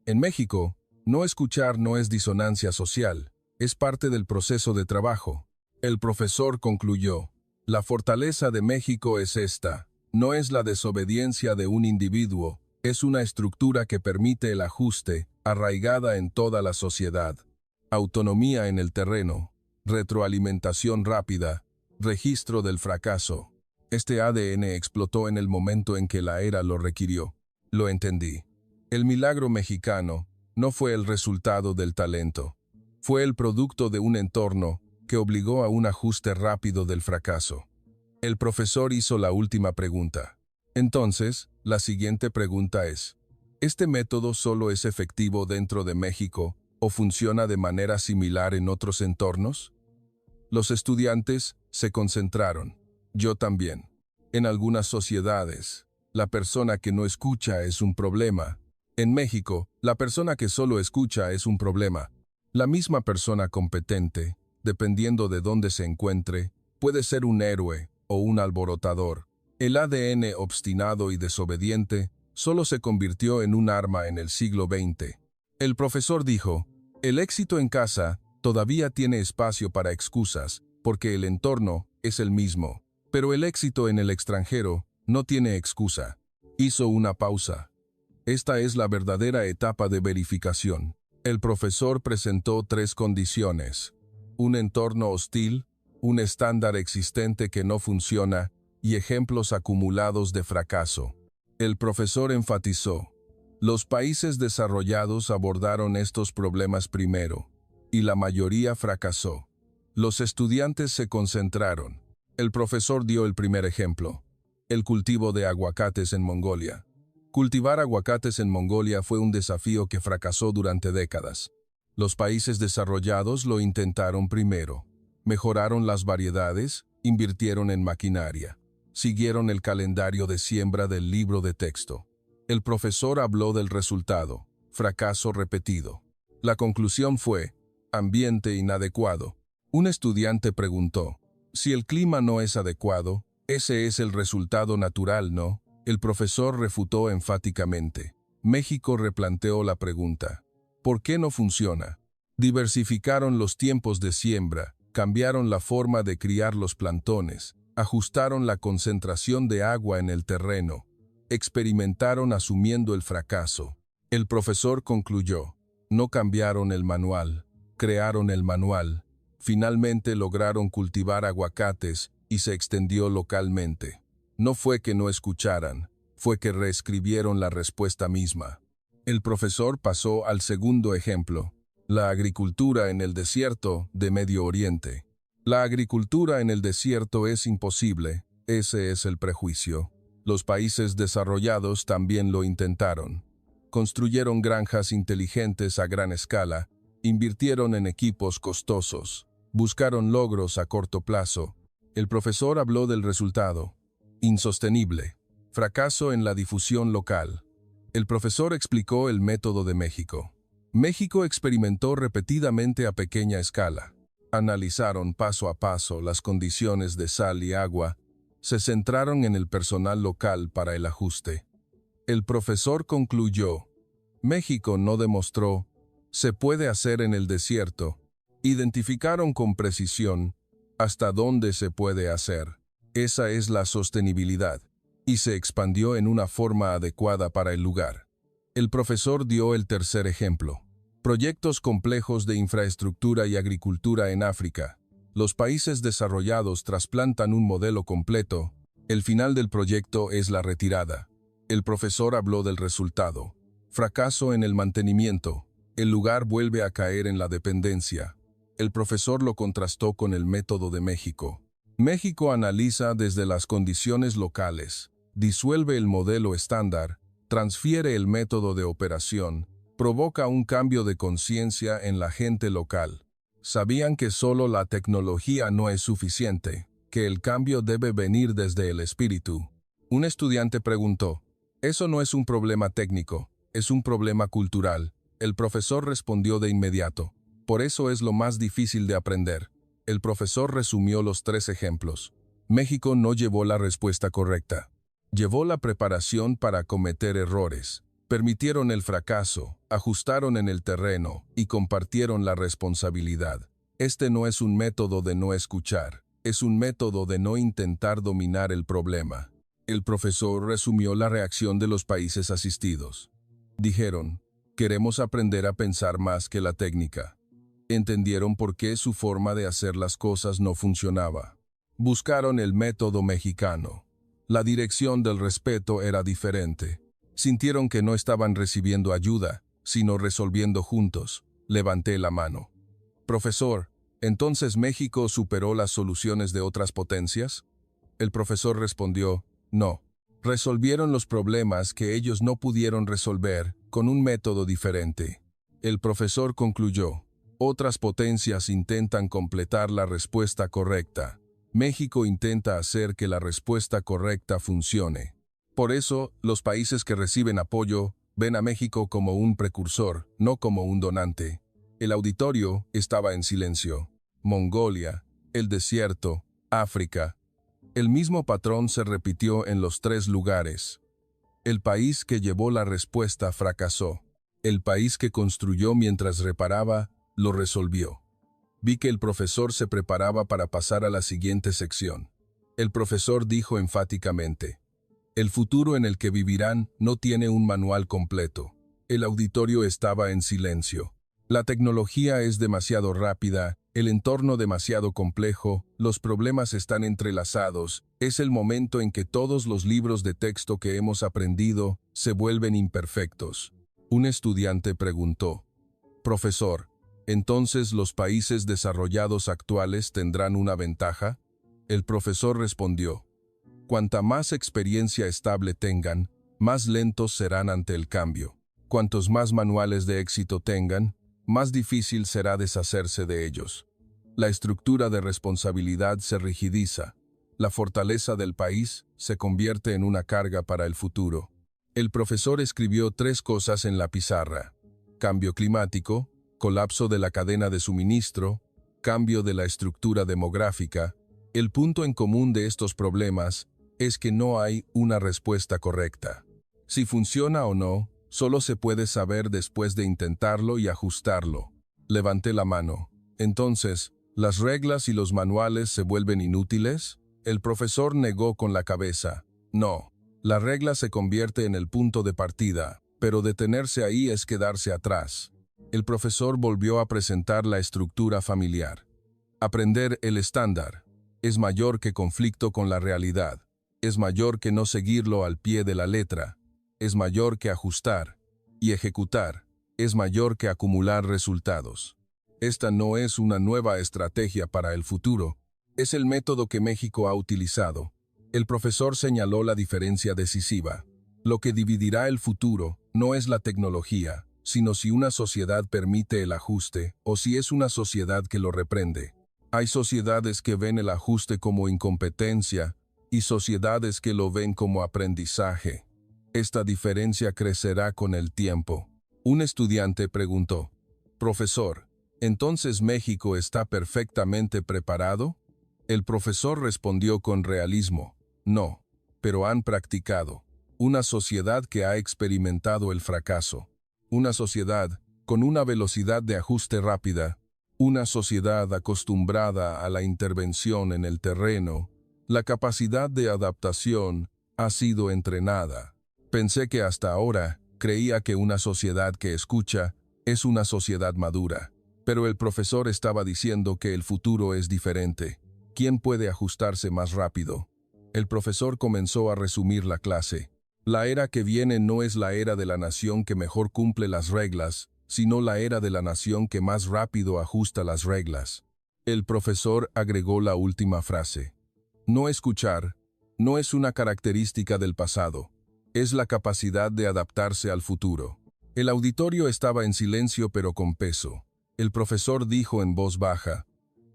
En México, no escuchar no es disonancia social, es parte del proceso de trabajo. El profesor concluyó, la fortaleza de México es esta, no es la desobediencia de un individuo, es una estructura que permite el ajuste, arraigada en toda la sociedad. Autonomía en el terreno, retroalimentación rápida, registro del fracaso. Este ADN explotó en el momento en que la era lo requirió. Lo entendí. El milagro mexicano no fue el resultado del talento. Fue el producto de un entorno que obligó a un ajuste rápido del fracaso. El profesor hizo la última pregunta. Entonces, la siguiente pregunta es, ¿este método solo es efectivo dentro de México o funciona de manera similar en otros entornos? Los estudiantes se concentraron. Yo también. En algunas sociedades, la persona que no escucha es un problema. En México, la persona que solo escucha es un problema. La misma persona competente, dependiendo de dónde se encuentre, puede ser un héroe o un alborotador. El ADN obstinado y desobediente solo se convirtió en un arma en el siglo XX. El profesor dijo, el éxito en casa todavía tiene espacio para excusas, porque el entorno es el mismo. Pero el éxito en el extranjero no tiene excusa. Hizo una pausa. Esta es la verdadera etapa de verificación. El profesor presentó 3 condiciones: un entorno hostil, un estándar existente que no funciona y ejemplos acumulados de fracaso. El profesor enfatizó, los países desarrollados abordaron estos problemas primero, y la mayoría fracasó. Los estudiantes se concentraron. El profesor dio el primer ejemplo: el cultivo de aguacates en Mongolia. Cultivar aguacates en Mongolia fue un desafío que fracasó durante décadas. Los países desarrollados lo intentaron primero. Mejoraron las variedades, invirtieron en maquinaria. Siguieron el calendario de siembra del libro de texto. El profesor habló del resultado: fracaso repetido. La conclusión fue: ambiente inadecuado. Un estudiante preguntó, si el clima no es adecuado, ese es el resultado natural, ¿no? El profesor refutó enfáticamente. México replanteó la pregunta. ¿Por qué no funciona? Diversificaron los tiempos de siembra, cambiaron la forma de criar los plantones, ajustaron la concentración de agua en el terreno, experimentaron asumiendo el fracaso. El profesor concluyó, no cambiaron el manual, crearon el manual. Finalmente lograron cultivar aguacates y se extendió localmente. No fue que no escucharan, fue que reescribieron la respuesta misma. El profesor pasó al segundo ejemplo, la agricultura en el desierto de Medio Oriente. La agricultura en el desierto es imposible, ese es el prejuicio. Los países desarrollados también lo intentaron. Construyeron granjas inteligentes a gran escala, invirtieron en equipos costosos, buscaron logros a corto plazo. El profesor habló del resultado: insostenible, fracaso en la difusión local. El profesor explicó el método de México. México experimentó repetidamente a pequeña escala. Analizaron paso a paso las condiciones de sal y agua. Se centraron en el personal local para el ajuste. El profesor concluyó, México no demostró, se puede hacer en el desierto. Identificaron con precisión ¿Hasta dónde se puede hacer? Esa es la sostenibilidad. Y se expandió en una forma adecuada para el lugar. El profesor dio el tercer ejemplo. Proyectos complejos de infraestructura y agricultura en África. Los países desarrollados trasplantan un modelo completo. El final del proyecto es la retirada. El profesor habló del resultado. Fracaso en el mantenimiento. El lugar vuelve a caer en la dependencia. El profesor lo contrastó con el método de México. México analiza desde las condiciones locales, disuelve el modelo estándar, transfiere el método de operación, provoca un cambio de conciencia en la gente local. Sabían que solo la tecnología no es suficiente, que el cambio debe venir desde el espíritu. Un estudiante preguntó, «¿Eso no es un problema técnico, es un problema cultural?» El profesor respondió de inmediato, «Por eso es lo más difícil de aprender». El profesor resumió los 3 ejemplos. México no llevó la respuesta correcta. Llevó la preparación para cometer errores. Permitieron el fracaso, ajustaron en el terreno y compartieron la responsabilidad. Este no es un método de no escuchar, es un método de no intentar dominar el problema. El profesor resumió la reacción de los países asistidos. Dijeron, queremos aprender a pensar más que la técnica. Entendieron por qué su forma de hacer las cosas no funcionaba. Buscaron el método mexicano. La dirección del respeto era diferente. Sintieron que no estaban recibiendo ayuda, sino resolviendo juntos. Levanté la mano. Profesor, ¿entonces México superó las soluciones de otras potencias? El profesor respondió, no. Resolvieron los problemas que ellos no pudieron resolver con un método diferente. El profesor concluyó, otras potencias intentan completar la respuesta correcta. México intenta hacer que la respuesta correcta funcione. Por eso, los países que reciben apoyo ven a México como un precursor, no como un donante. El auditorio estaba en silencio. Mongolia, el desierto, África. El mismo patrón se repitió en los 3 lugares. El país que llevó la respuesta fracasó. El país que construyó mientras reparaba, lo resolvió. Vi que el profesor se preparaba para pasar a la siguiente sección. El profesor dijo enfáticamente, el futuro en el que vivirán no tiene un manual completo. El auditorio estaba en silencio. La tecnología es demasiado rápida, el entorno demasiado complejo, los problemas están entrelazados, es el momento en que todos los libros de texto que hemos aprendido se vuelven imperfectos. Un estudiante preguntó, profesor, ¿entonces los países desarrollados actuales tendrán una ventaja? El profesor respondió, cuanta más experiencia estable tengan, más lentos serán ante el cambio. Cuantos más manuales de éxito tengan, más difícil será deshacerse de ellos. La estructura de responsabilidad se rigidiza. La fortaleza del país se convierte en una carga para el futuro. El profesor escribió 3 cosas en la pizarra: cambio climático, colapso de la cadena de suministro, cambio de la estructura demográfica. El punto en común de estos problemas es que no hay una respuesta correcta. Si funciona o no, solo se puede saber después de intentarlo y ajustarlo. Levanté la mano. Entonces, ¿las reglas y los manuales se vuelven inútiles? El profesor negó con la cabeza. No, la regla se convierte en el punto de partida, pero detenerse ahí es quedarse atrás. El profesor volvió a presentar la estructura familiar. Aprender el estándar es mayor que conflicto con la realidad, es mayor que no seguirlo al pie de la letra, es mayor que ajustar, y ejecutar es mayor que acumular resultados. Esta no es una nueva estrategia para el futuro, es el método que México ha utilizado. El profesor señaló la diferencia decisiva. Lo que dividirá el futuro no es la tecnología, sino si una sociedad permite el ajuste o si es una sociedad que lo reprende. Hay sociedades que ven el ajuste como incompetencia y sociedades que lo ven como aprendizaje. Esta diferencia crecerá con el tiempo. Un estudiante preguntó, profesor, ¿entonces México está perfectamente preparado? El profesor respondió con realismo, no, pero han practicado. Una sociedad que ha experimentado el fracaso. Una sociedad con una velocidad de ajuste rápida Una sociedad acostumbrada a la intervención en el terreno, la capacidad de adaptación ha sido entrenada. Pensé que hasta ahora creía que una sociedad que escucha es una sociedad madura. Pero el profesor estaba diciendo que el futuro es diferente. ¿Quién puede ajustarse más rápido? El profesor comenzó a resumir la clase. La era que viene no es la era de la nación que mejor cumple las reglas, sino la era de la nación que más rápido ajusta las reglas. El profesor agregó la última frase. No escuchar no es una característica del pasado, es la capacidad de adaptarse al futuro. El auditorio estaba en silencio pero con peso. El profesor dijo en voz baja,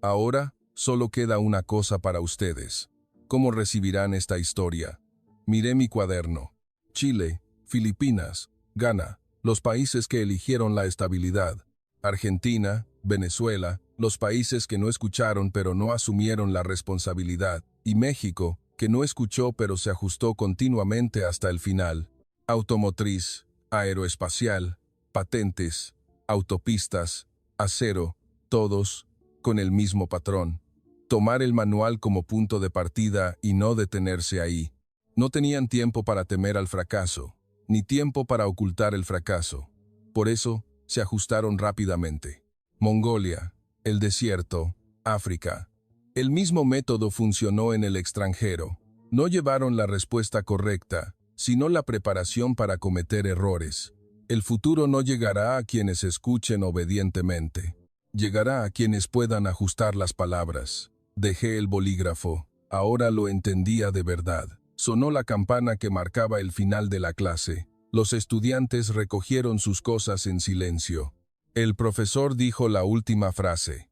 ahora solo queda una cosa para ustedes. ¿Cómo recibirán esta historia? Miré mi cuaderno. Chile, Filipinas, Ghana, los países que eligieron la estabilidad. Argentina, Venezuela, los países que no escucharon pero no asumieron la responsabilidad. Y México, que no escuchó pero se ajustó continuamente hasta el final. Automotriz, aeroespacial, patentes, autopistas, acero, todos con el mismo patrón. Tomar el manual como punto de partida y no detenerse ahí. No tenían tiempo para temer al fracaso, ni tiempo para ocultar el fracaso. Por eso, se ajustaron rápidamente. Mongolia, el desierto, África. El mismo método funcionó en el extranjero. No llevaron la respuesta correcta, sino la preparación para cometer errores. El futuro no llegará a quienes escuchen obedientemente. Llegará a quienes puedan ajustar las palabras. Dejé el bolígrafo. Ahora lo entendía de verdad. Sonó la campana que marcaba el final de la clase. Los estudiantes recogieron sus cosas en silencio. El profesor dijo la última frase.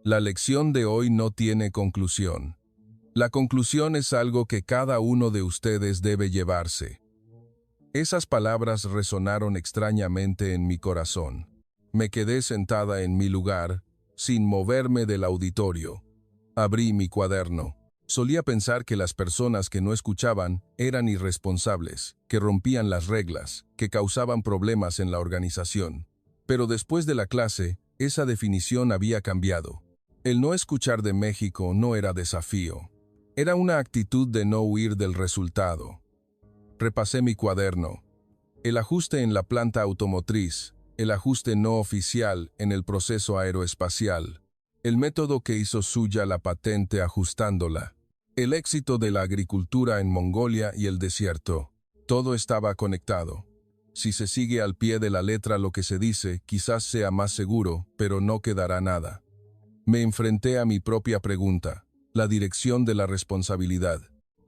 La lección de hoy no tiene conclusión. La conclusión es algo que cada uno de ustedes debe llevarse. Esas palabras resonaron extrañamente en mi corazón. Me quedé sentada en mi lugar, sin moverme del auditorio. Abrí mi cuaderno. Solía pensar que las personas que no escuchaban eran irresponsables, que rompían las reglas, que causaban problemas en la organización. Pero después de la clase, esa definición había cambiado. El no escuchar de México no era desafío. Era una actitud de no huir del resultado. Repasé mi cuaderno. El ajuste en la planta automotriz, el ajuste no oficial en el proceso aeroespacial, el método que hizo suya la patente ajustándola, el éxito de la agricultura en Mongolia y el desierto. Todo estaba conectado. Si se sigue al pie de la letra lo que se dice, quizás sea más seguro, pero no quedará nada. Me enfrenté a mi propia pregunta, la dirección de la responsabilidad.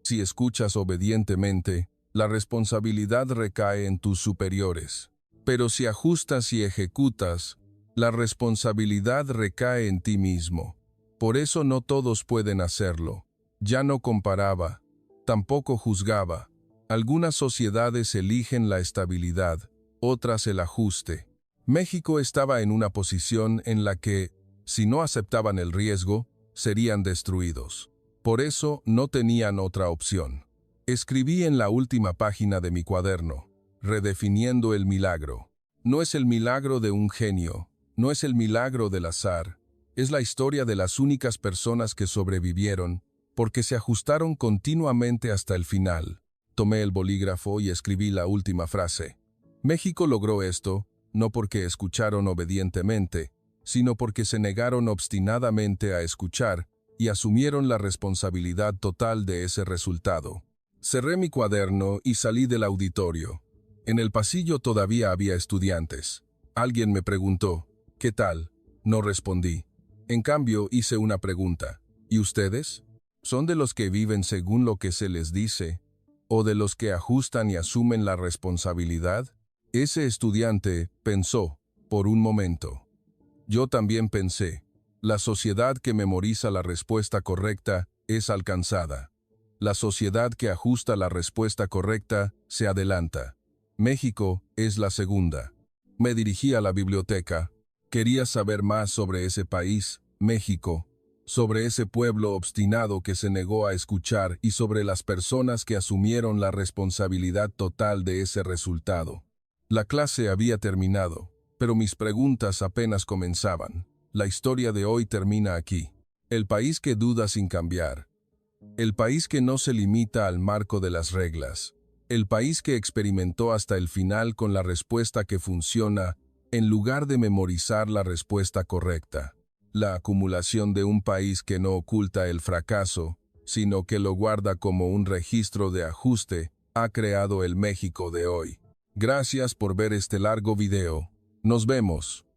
Si escuchas obedientemente, la responsabilidad recae en tus superiores. Pero si ajustas y ejecutas, la responsabilidad recae en ti mismo. Por eso no todos pueden hacerlo. Ya no comparaba, tampoco juzgaba. Algunas sociedades eligen la estabilidad, otras el ajuste. México estaba en una posición en la que, si no aceptaban el riesgo, serían destruidos. Por eso no tenían otra opción. Escribí en la última página de mi cuaderno, redefiniendo el milagro. No es el milagro de un genio, no es el milagro del azar, es la historia de las únicas personas que sobrevivieron, porque se ajustaron continuamente hasta el final. Tomé el bolígrafo y escribí la última frase. México logró esto, no porque escucharon obedientemente, sino porque se negaron obstinadamente a escuchar y asumieron la responsabilidad total de ese resultado. Cerré mi cuaderno y salí del auditorio. En el pasillo todavía había estudiantes. Alguien me preguntó, ¿qué tal? No respondí. En cambio, hice una pregunta. ¿Y ustedes? ¿Son de los que viven según lo que se les dice? ¿O de los que ajustan y asumen la responsabilidad? Ese estudiante pensó, por un momento. Yo también pensé. La sociedad que memoriza la respuesta correcta es alcanzada. La sociedad que ajusta la respuesta correcta se adelanta. México es la segunda. Me dirigí a la biblioteca. Quería saber más sobre ese país, México, sobre ese pueblo obstinado que se negó a escuchar y sobre las personas que asumieron la responsabilidad total de ese resultado. La clase había terminado, pero mis preguntas apenas comenzaban. La historia de hoy termina aquí. El país que duda sin cambiar. El país que no se limita al marco de las reglas. El país que experimentó hasta el final con la respuesta que funciona en lugar de memorizar la respuesta correcta. La acumulación de un país que no oculta el fracaso, sino que lo guarda como un registro de ajuste, ha creado el México de hoy. Gracias por ver este largo video. Nos vemos.